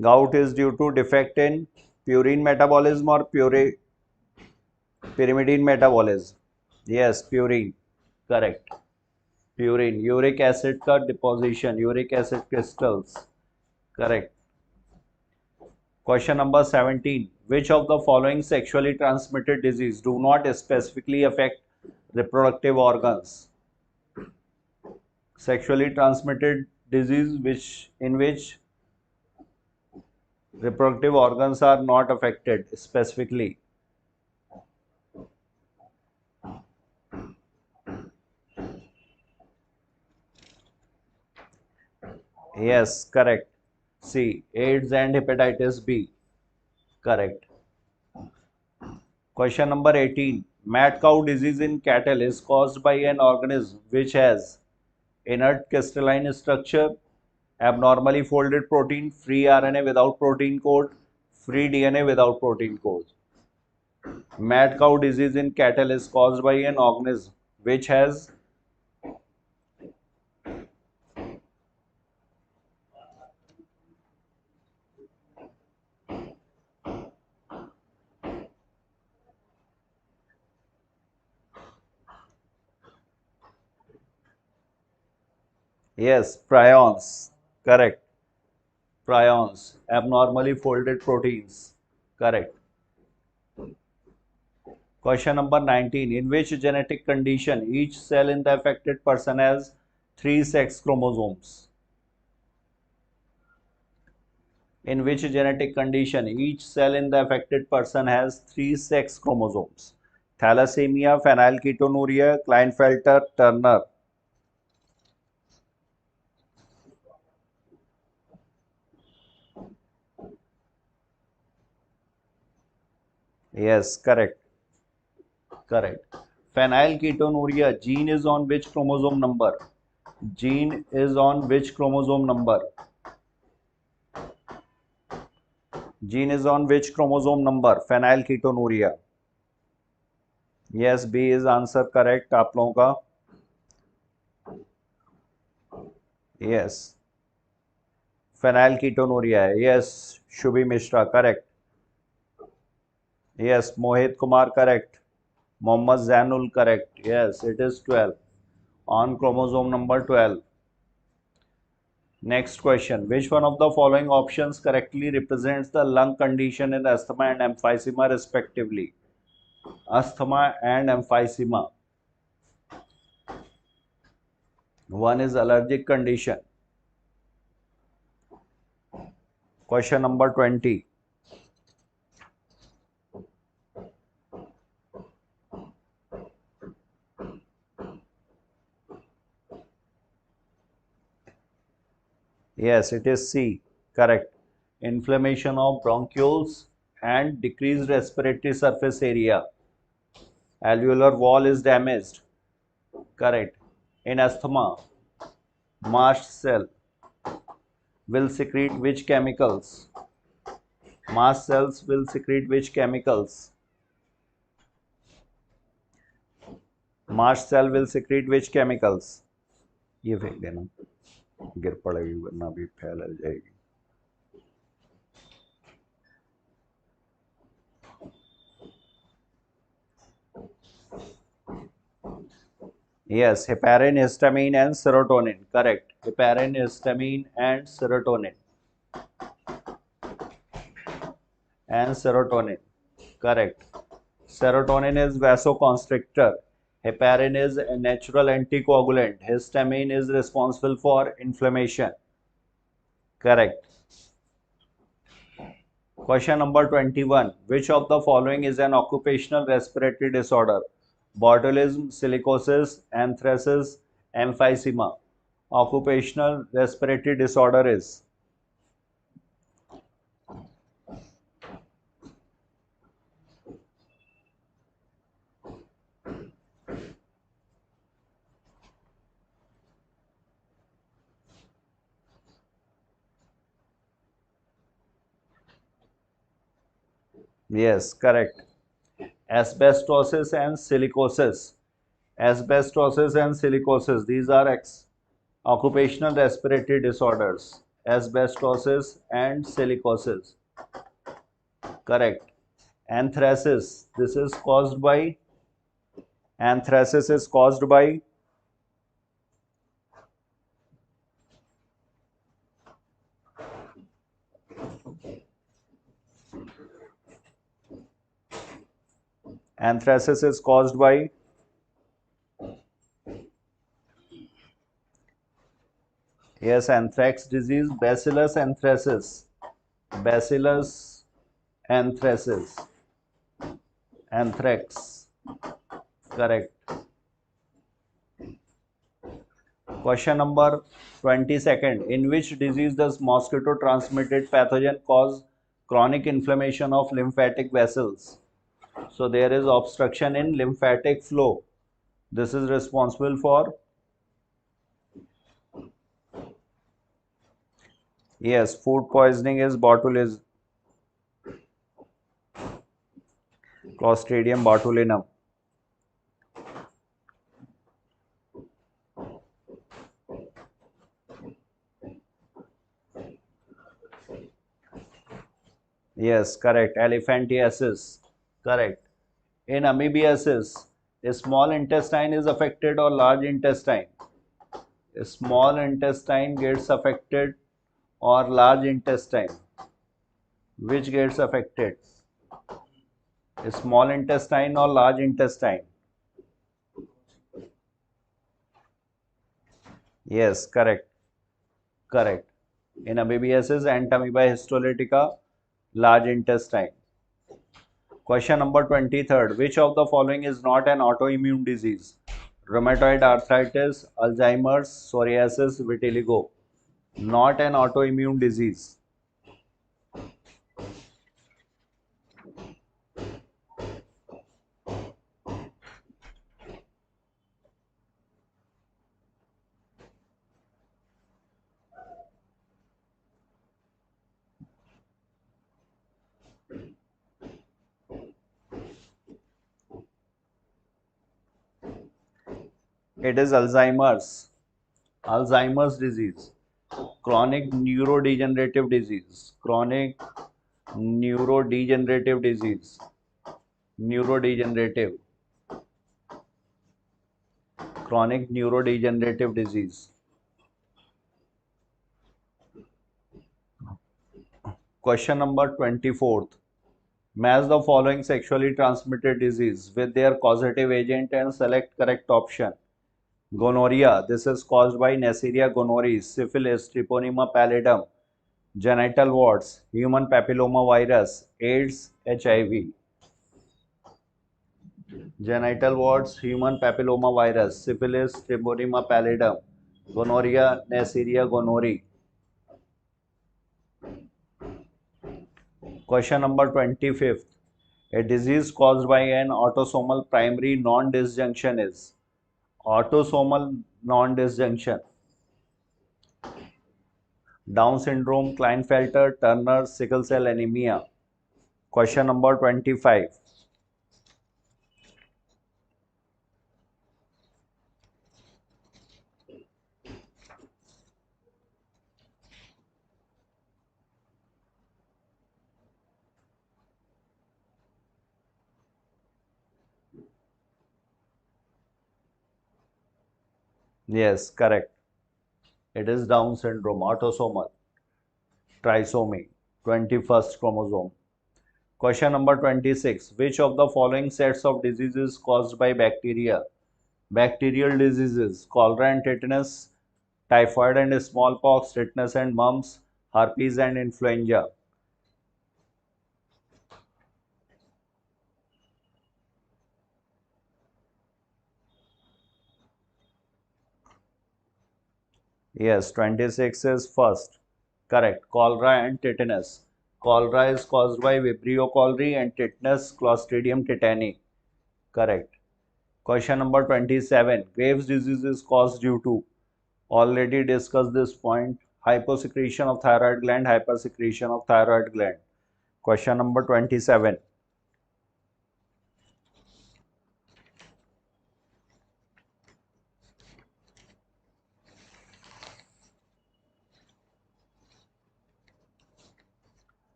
Gout is due to defect in purine metabolism or pyrimidine metabolism. Yes, purine. Correct. Purine. Uric acid का deposition. Uric acid crystals. Correct. Question number 17. Which of the following sexually transmitted disease do not specifically affect reproductive organs? Sexually transmitted disease in which reproductive organs are not affected specifically. Yes, correct. C. AIDS and hepatitis B. Correct. Question number 18. Mad cow disease in cattle is caused by an organism which has inert crystalline structure, abnormally folded protein, free RNA without protein code, free DNA without protein code. Mad cow disease in cattle is caused by an organism which has yes, prions. Correct. Prions, abnormally folded proteins. Correct. Question number 19. In which genetic condition each cell in the affected person has 3 sex chromosomes? In which genetic condition each cell in the affected person has 3 sex chromosomes? Thalassemia, phenylketonuria, Klinefelter, Turner. Yes, correct. Correct. Phenylketonuria, gene is on which chromosome number? Gene is on which chromosome number? Gene is on which chromosome number? Phenylketonuria. Yes, B is answer correct आप लोगों का. Yes. Phenylketonuria है. Yes, Shubhi Mishra correct. Yes, Mohit Kumar correct. Mohammad Zainul correct. Yes, it is 12. On chromosome number 12. Next question. Which one of the following options correctly represents the lung condition in asthma and emphysema respectively? Asthma and emphysema. One is allergic condition. Question number 20. Yes, it is C. Correct. Inflammation of bronchioles and decreased respiratory surface area. Alveolar wall is damaged. Correct. In asthma, mast cell will secrete which chemicals? Mast cells will secrete which chemicals? Mast cell will secrete which chemicals? ये फेंक देना, गिर पड़ेगी वरना भी फैल जाएगी. Yes, heparin, histamine and serotonin. Correct. Heparin, histamine and serotonin. And serotonin. Correct. Serotonin is vasoconstrictor. Heparin is a natural anticoagulant. Histamine is responsible for inflammation. Correct. Question number 21. Which of the following is an occupational respiratory disorder? Botulism, silicosis, anthracis, emphysema. Occupational respiratory disorder is? Yes, correct. Asbestosis and silicosis. Asbestosis and silicosis. These are occupational respiratory disorders. Asbestosis and silicosis. Correct. Anthracis. This is caused by. Anthracis is caused by. Anthracis is caused by. Yes, anthrax disease. Bacillus anthracis. Bacillus anthracis. Anthrax. Correct. Question number 22nd. In which disease does mosquito transmitted pathogen cause chronic inflammation of lymphatic vessels? So there is obstruction in lymphatic flow. This is responsible for. Yes, food poisoning is botulism. Clostridium botulinum. Yes, correct. Elephantiasis. Correct. In amoebiasis, a small intestine is affected or large intestine? A small intestine gets affected or large intestine? Which gets affected? A small intestine or large intestine? Yes, correct. Correct. In amoebiasis and amoeba histolytica, large intestine. Question number 23rd. Which of the following is not an autoimmune disease? Rheumatoid arthritis, Alzheimer's, psoriasis, vitiligo. Not an autoimmune disease. It is Alzheimer's. Alzheimer's disease. Chronic neurodegenerative disease. Chronic neurodegenerative disease. Neurodegenerative. Chronic neurodegenerative disease. Question number 24th. Match the following sexually transmitted disease with their causative agent and select correct option. Gonorrhea. This is caused by Neisseria gonorrhoeae, syphilis, Treponema pallidum, genital warts, human papilloma virus, AIDS, HIV. Genital warts, human papilloma virus, syphilis, Treponema pallidum, gonorrhea, Neisseria gonorrhoeae. Question number 25th. A disease caused by an autosomal primary non-disjunction is. Autosomal non-disjunction. Down syndrome, Klinefelter, Turner, sickle cell anemia. Question number 25. Yes, correct. It is Down syndrome, autosomal, trisomy, 21st chromosome. Question number 26. Which of the following sets of diseases caused by bacteria? Bacterial diseases, cholera and tetanus, typhoid and smallpox, tetanus and mumps, herpes and influenza. Yes, 26 is first. Correct. Cholera and tetanus. Cholera is caused by Vibrio cholerae and tetanus Clostridium tetani. Correct. Question number 27. Graves' disease is caused due to, already discussed this point, hyposecretion of thyroid gland, hypersecretion of thyroid gland. Question number 27.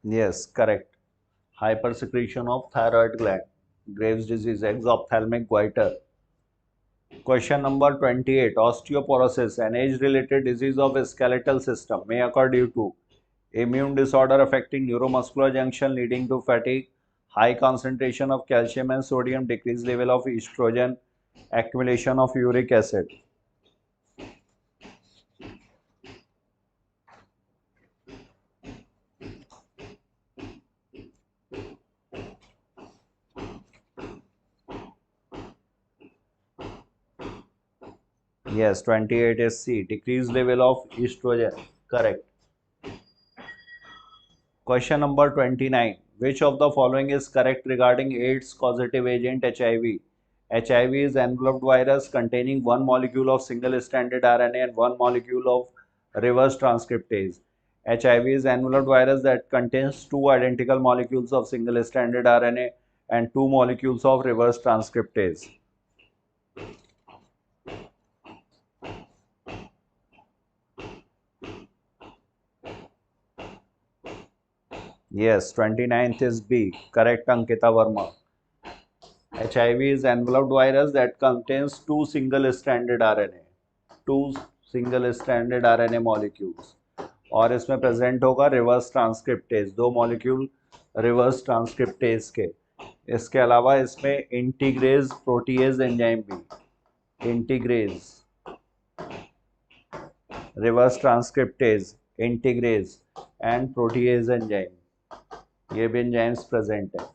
Yes, correct. Hypersecretion of thyroid gland. Graves' disease, exophthalmic goiter. Question number 28. Osteoporosis, an age-related disease of the skeletal system, may occur due to immune disorder affecting neuromuscular junction leading to fatigue, high concentration of calcium and sodium, decreased level of estrogen, accumulation of uric acid. Yes, 28 is C, decreased level of estrogen. Correct. Question number 29. Which of the following is correct regarding AIDS causative agent HIV? HIV is enveloped virus containing one molecule of single-stranded RNA and one molecule of reverse transcriptase. HIV is enveloped virus that contains two identical molecules of single-stranded RNA and two molecules of reverse transcriptase. Yes, 29th is B. Correct, Ankita Verma. HIV is enveloped virus that contains two single-stranded RNA, two single-stranded RNA molecules, और इसमें present होगा reverse transcriptase, दो molecule reverse transcriptase के. इसके अलावा इसमें integrase protease enzyme भी, integrase, reverse transcriptase, integrase and protease enzyme, ये भी एंजाइम्स प्रेजेंट है.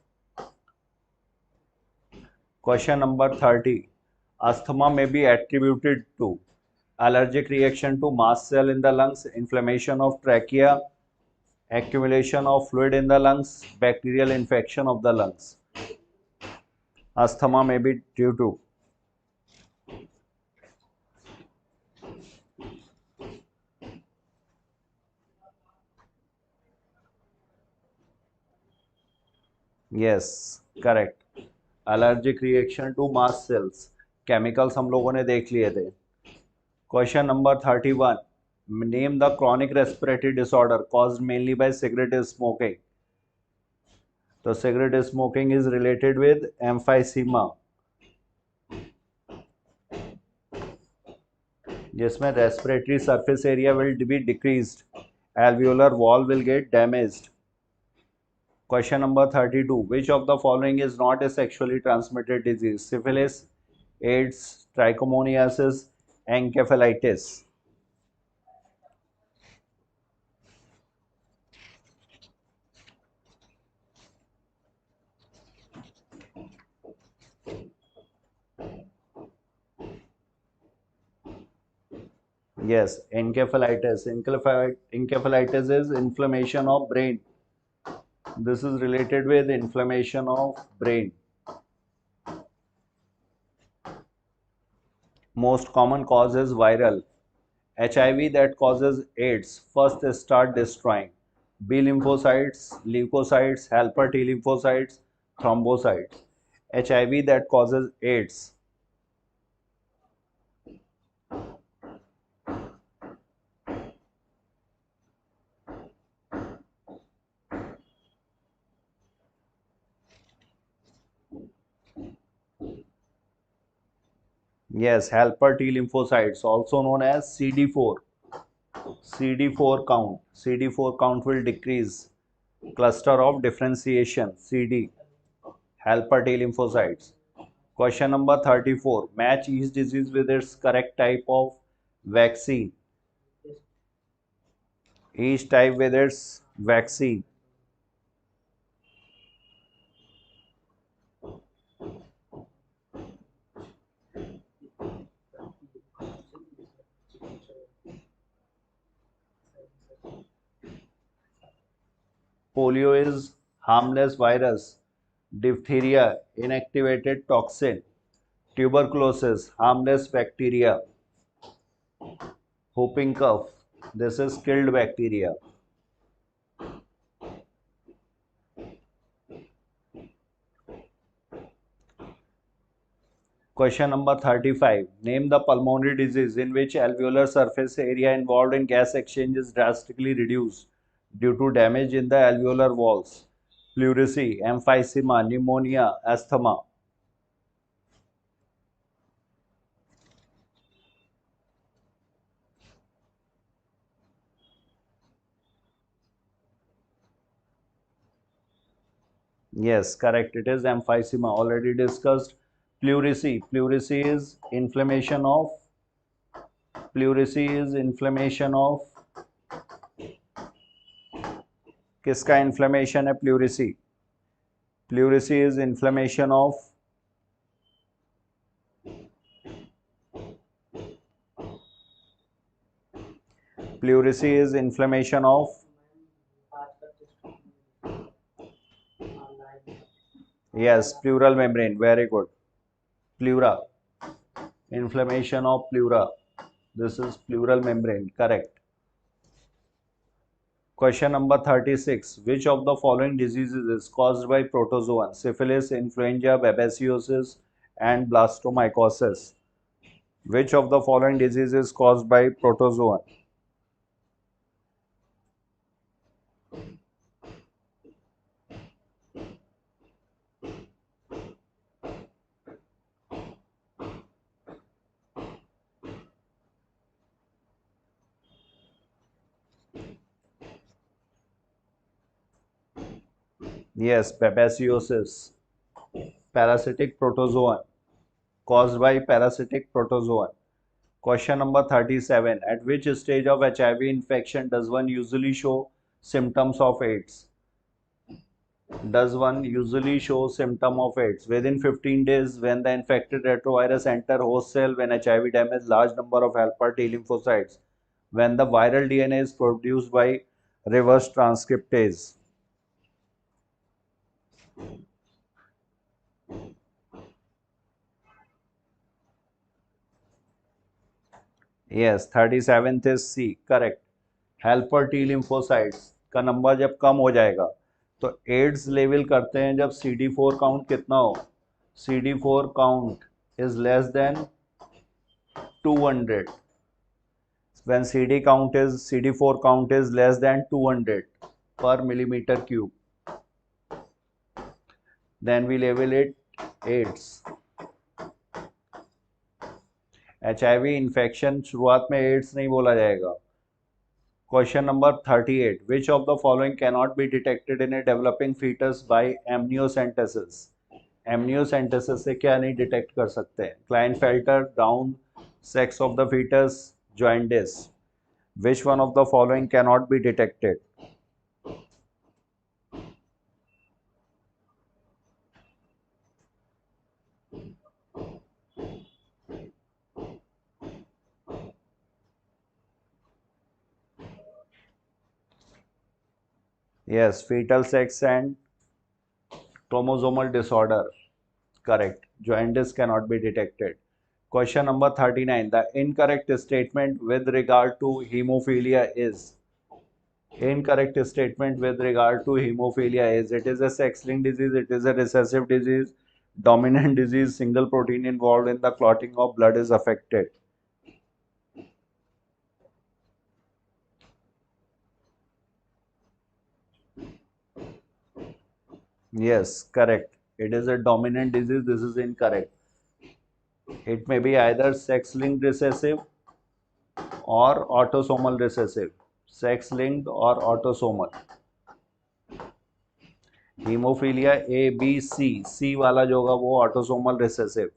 Question number 30. Asthma may be attributed to allergic reaction to mast cell in the lungs, inflammation of trachea, accumulation of fluid in the lungs, bacterial infection of the lungs. Asthma may be due to. Yes, correct. Allergic reaction to mast cells. Chemicals हम लोगों ने देख लिए थे. Question number 31. Name the chronic respiratory disorder caused mainly by cigarette smoking. So cigarette smoking is related with emphysema, जिसमें respiratory surface area will be decreased, alveolar wall will get damaged. Question number 32. Which of the following is not a sexually transmitted disease? Syphilis, AIDS, trichomoniasis, encephalitis. Yes, encephalitis. Encephalitis is inflammation of brain. This is related with inflammation of brain. Most common cause is viral. HIV that causes AIDS first start destroying B lymphocytes, leukocytes, helper T lymphocytes, thrombocytes. HIV that causes AIDS. Yes, helper T lymphocytes, also known as CD4. CD4 count. CD4 count will decrease. Cluster of differentiation, CD. Helper T lymphocytes. Question number 34. Match each disease with its correct type of vaccine. Each type with its vaccine. Polio is harmless virus. Diphtheria, inactivated toxin. Tuberculosis, harmless bacteria. Whooping cough, this is killed bacteria. Question number 35. Name the pulmonary disease in which alveolar surface area involved in gas exchange is drastically reduced due to damage in the alveolar walls. Pleurisy, emphysema, pneumonia, asthma. Yes, correct. It is emphysema. Already discussed. Pleurisy. Pleurisy is inflammation of किसका inflammation है pleurisy? Pleurisy is inflammation of pleurisy is inflammation of yes, pleural membrane. Very good. Pleura. Inflammation of pleura. This is pleural membrane. Correct. Question number 36. Which of the following diseases is caused by protozoan? Syphilis, influenza, babesiosis, and blastomycosis. Which of the following diseases is caused by protozoan? Yes, babesiosis. Parasitic protozoan. Caused by parasitic protozoan. Question number 37. At which stage of HIV infection does one usually show symptoms of AIDS? Does one usually show symptom of AIDS? Within 15 days, when the infected retrovirus enter host cell, when HIV damages large number of helper T lymphocytes, when the viral DNA is produced by reverse transcriptase. Yes, 37th is C. Correct. Helper T lymphocytes का number जब कम हो जाएगा तो ads level करते हैं जब CD4 count कितना हो CD4 count is less than 200 when CD4 count is less than 200 per millimeter cube then we label it AIDS. HIV infection शुरुआत में एड्स नहीं बोला जाएगा. Question number 38. Which of the following cannot be detected in a developing fetus by amniocentesis? Amniocentesis से क्या नहीं detect कर सकते हैं? Klinefelter, Down, sex of the fetus, jaundice. Which one of the following cannot be detected? Yes, fetal sex and chromosomal disorder. Correct. Jaundice cannot be detected. Question number 39. The incorrect statement with regard to hemophilia is. Incorrect statement with regard to hemophilia is it is a sex-linked disease, it is a recessive disease, dominant disease, single protein involved in the clotting of blood is affected. Yes, correct. It is a dominant disease. This is incorrect. It may be either sex-linked recessive or autosomal recessive. Sex-linked or autosomal. Haemophilia A B C वाला जो होगा वो autosomal recessive.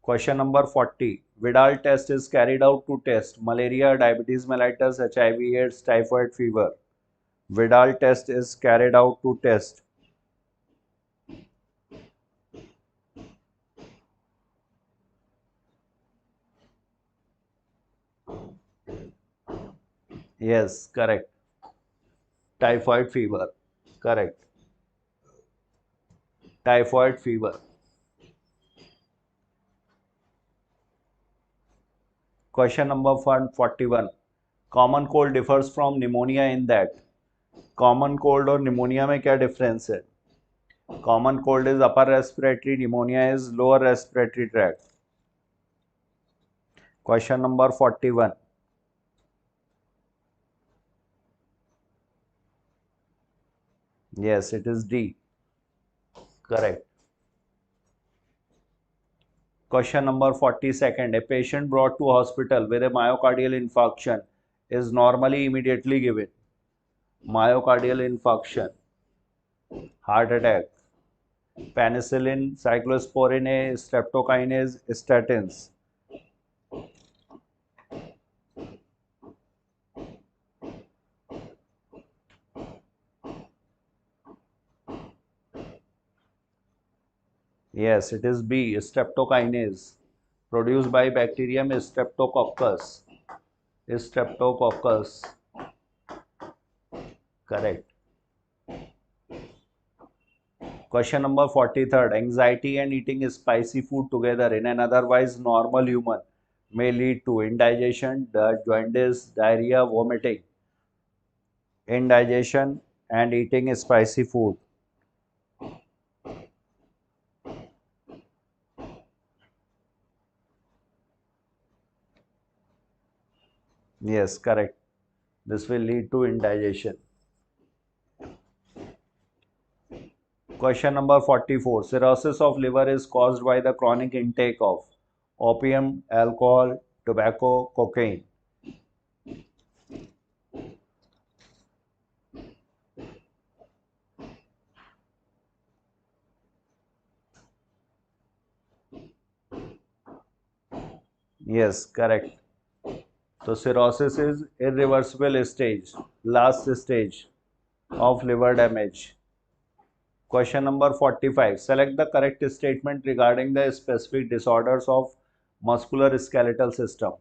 Question number 40. Vidal test is carried out to test malaria, diabetes mellitus, HIV AIDS, typhoid fever. Vidal test is carried out to test. Yes, correct. Typhoid fever. Correct. Typhoid fever. Question number 41. Common cold differs from pneumonia in that. Common cold और pneumonia में क्या difference है? Common cold is upper respiratory, pneumonia is lower respiratory tract. Question number 41. Yes, it is D. Correct. Question number 42nd. A patient brought to hospital with a myocardial infarction is normally immediately given. Myocardial infarction, heart attack, penicillin, cyclosporin A, streptokinase, statins. Yes, it is B, streptokinase, produced by bacterium Streptococcus. Streptococcus. Correct. Question number 43rd. Anxiety and eating spicy food together in an otherwise normal human may lead to indigestion, jaundice, diarrhea, vomiting. Indigestion and eating spicy food. Yes, correct. This will lead to indigestion. Question number 44. Cirrhosis of liver is caused by the chronic intake of opium, alcohol, tobacco, cocaine. Yes, correct. So cirrhosis is irreversible stage, last stage of liver damage. Question number 45. Select the correct statement regarding the specific disorders of muscular skeletal system.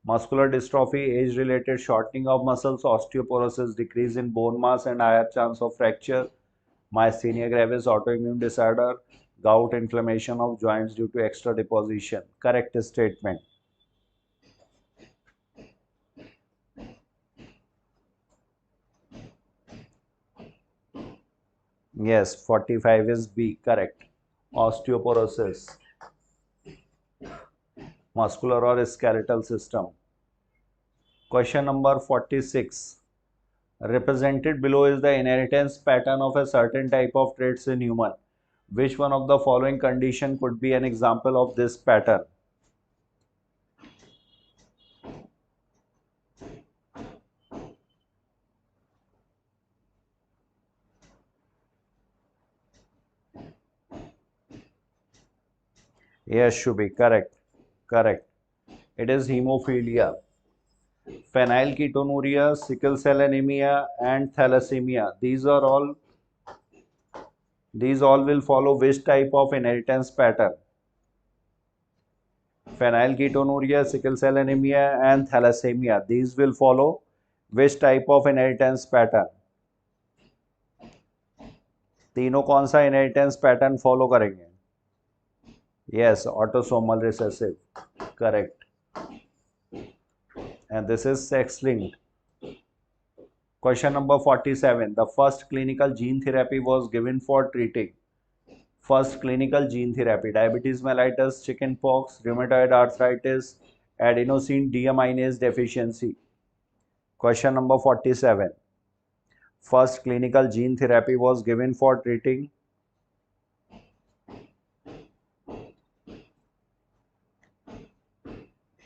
Muscular dystrophy, age-related shortening of muscles, osteoporosis, decrease in bone mass and higher chance of fracture, myasthenia gravis, autoimmune disorder, gout, inflammation of joints due to extra deposition. Correct statement. Yes, 45 is B, correct. Osteoporosis, muscular or skeletal system. Question number 46. Represented below is the inheritance pattern of a certain type of traits in human. Which one of the following condition could be an example of this pattern? Yes, should be correct. Correct. It is hemophilia. Phenylketonuria, sickle cell anemia, and thalassemia. These all will follow which type of inheritance pattern? Phenylketonuria, sickle cell anemia, and thalassemia. These will follow which type of inheritance pattern, तीनों कौन सा inheritance pattern follow करेंगे? Yes, autosomal recessive, correct, and this is sex linked. Question number 47. The first clinical gene therapy was given for treating. First clinical gene therapy: diabetes mellitus, chickenpox, rheumatoid arthritis, adenosine deaminase deficiency. Question number 47. First clinical gene therapy was given for treating.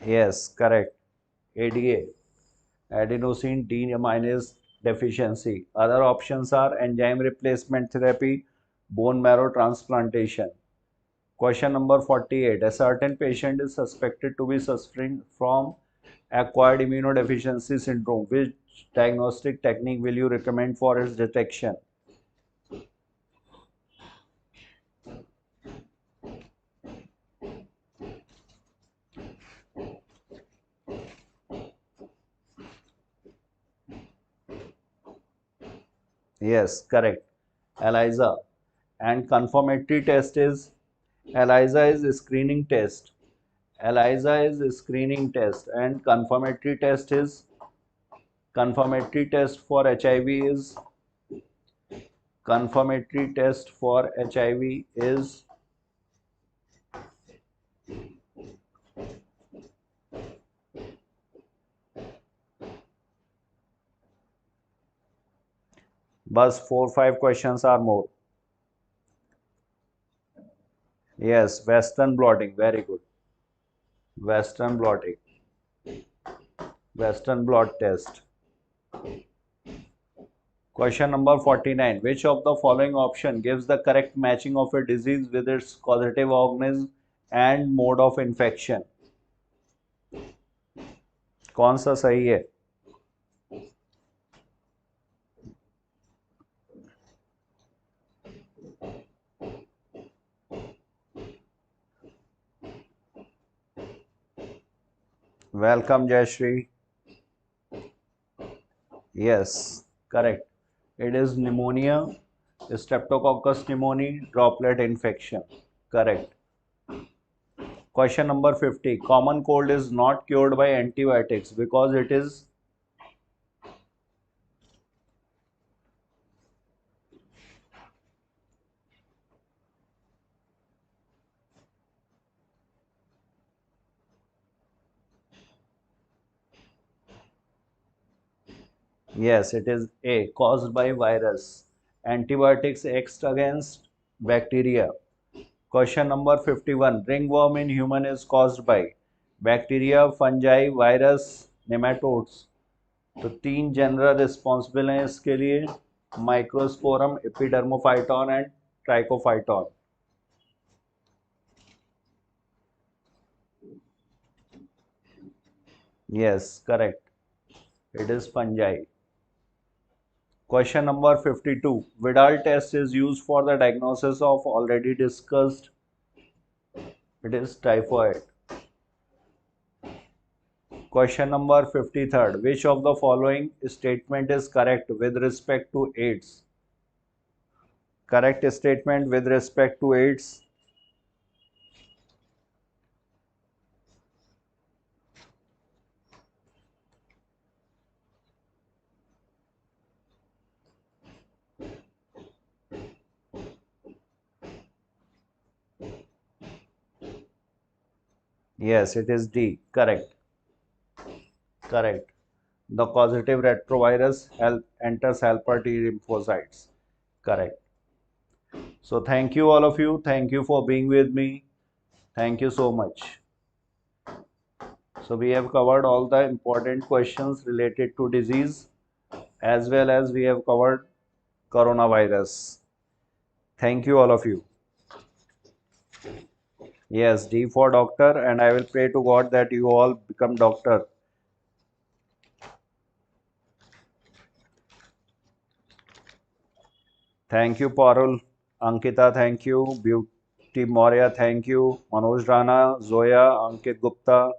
Yes, correct. ADA, adenosine deaminase deficiency. Other options are enzyme replacement therapy, bone marrow transplantation. Question number 48. A certain patient is suspected to be suffering from acquired immunodeficiency syndrome. Which diagnostic technique will you recommend for its detection? Yes, correct. ELISA. And confirmatory test is, ELISA is a screening test. ELISA is a screening test, and confirmatory test for HIV is, confirmatory test for HIV is, bus 4-5 questions or more. Yes, Western blotting, very good. Western blotting, Western blot test. Question number 49. Which of the following option gives the correct matching of a disease with its causative organism and mode of infection? कौन सा सही है? Welcome, Jayashri. Yes, correct. It is pneumonia, Streptococcus pneumoniae, droplet infection. Correct. Question number 50. Common cold is not cured by antibiotics because it is, yes, it is A, caused by virus. Antibiotics act against bacteria. Question number 51. Ringworm in human is caused by bacteria, fungi, virus, nematodes. तो 3 general responsible हैं इसके लिए: microsporum, Epidermophyton and Trichophyton. Yes, correct. It is fungi. Question number 52. Vidal test is used for the diagnosis of already discussed. It is typhoid. Question number 53rd. Which of the following statement is correct with respect to AIDS? Correct statement with respect to AIDS. Yes, it is D. Correct. Correct. The causative retrovirus enters helper T lymphocytes. Correct. So thank you all of you. Thank you for being with me. Thank you so much. So we have covered all the important questions related to disease, as well as we have covered coronavirus. Thank you all of you. Yes, D for doctor, and I will pray to God that you all become doctor. Thank you, Parul. Ankita, thank you. Beauty Maurya, thank you. Manoj Rana, Zoya, Ankit Gupta,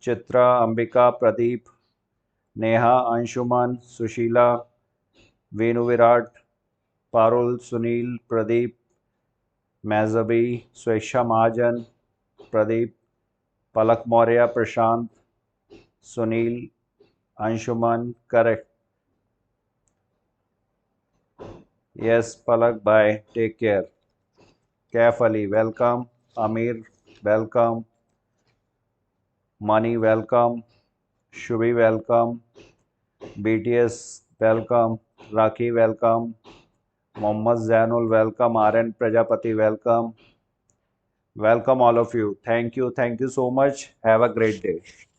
Chitra, Ambika, Pradeep, Neha, Anshuman, Sushila, Venu Virat, Parul, Sunil, Pradeep, Maijbi, Swechha Mahajan, Pradeep, Palak Maurya, Prashant, Sunil, Anshuman, correct. Yes, Palak, bye. Take care. Kaif Ali, welcome. Amir, welcome. Mani, welcome. Shubhi, welcome. BTS, welcome. Raki, welcome. Mohammad Zainul, welcome. RN Prajapati, welcome. Welcome all of you. Thank you. Thank you so much. Have a great day.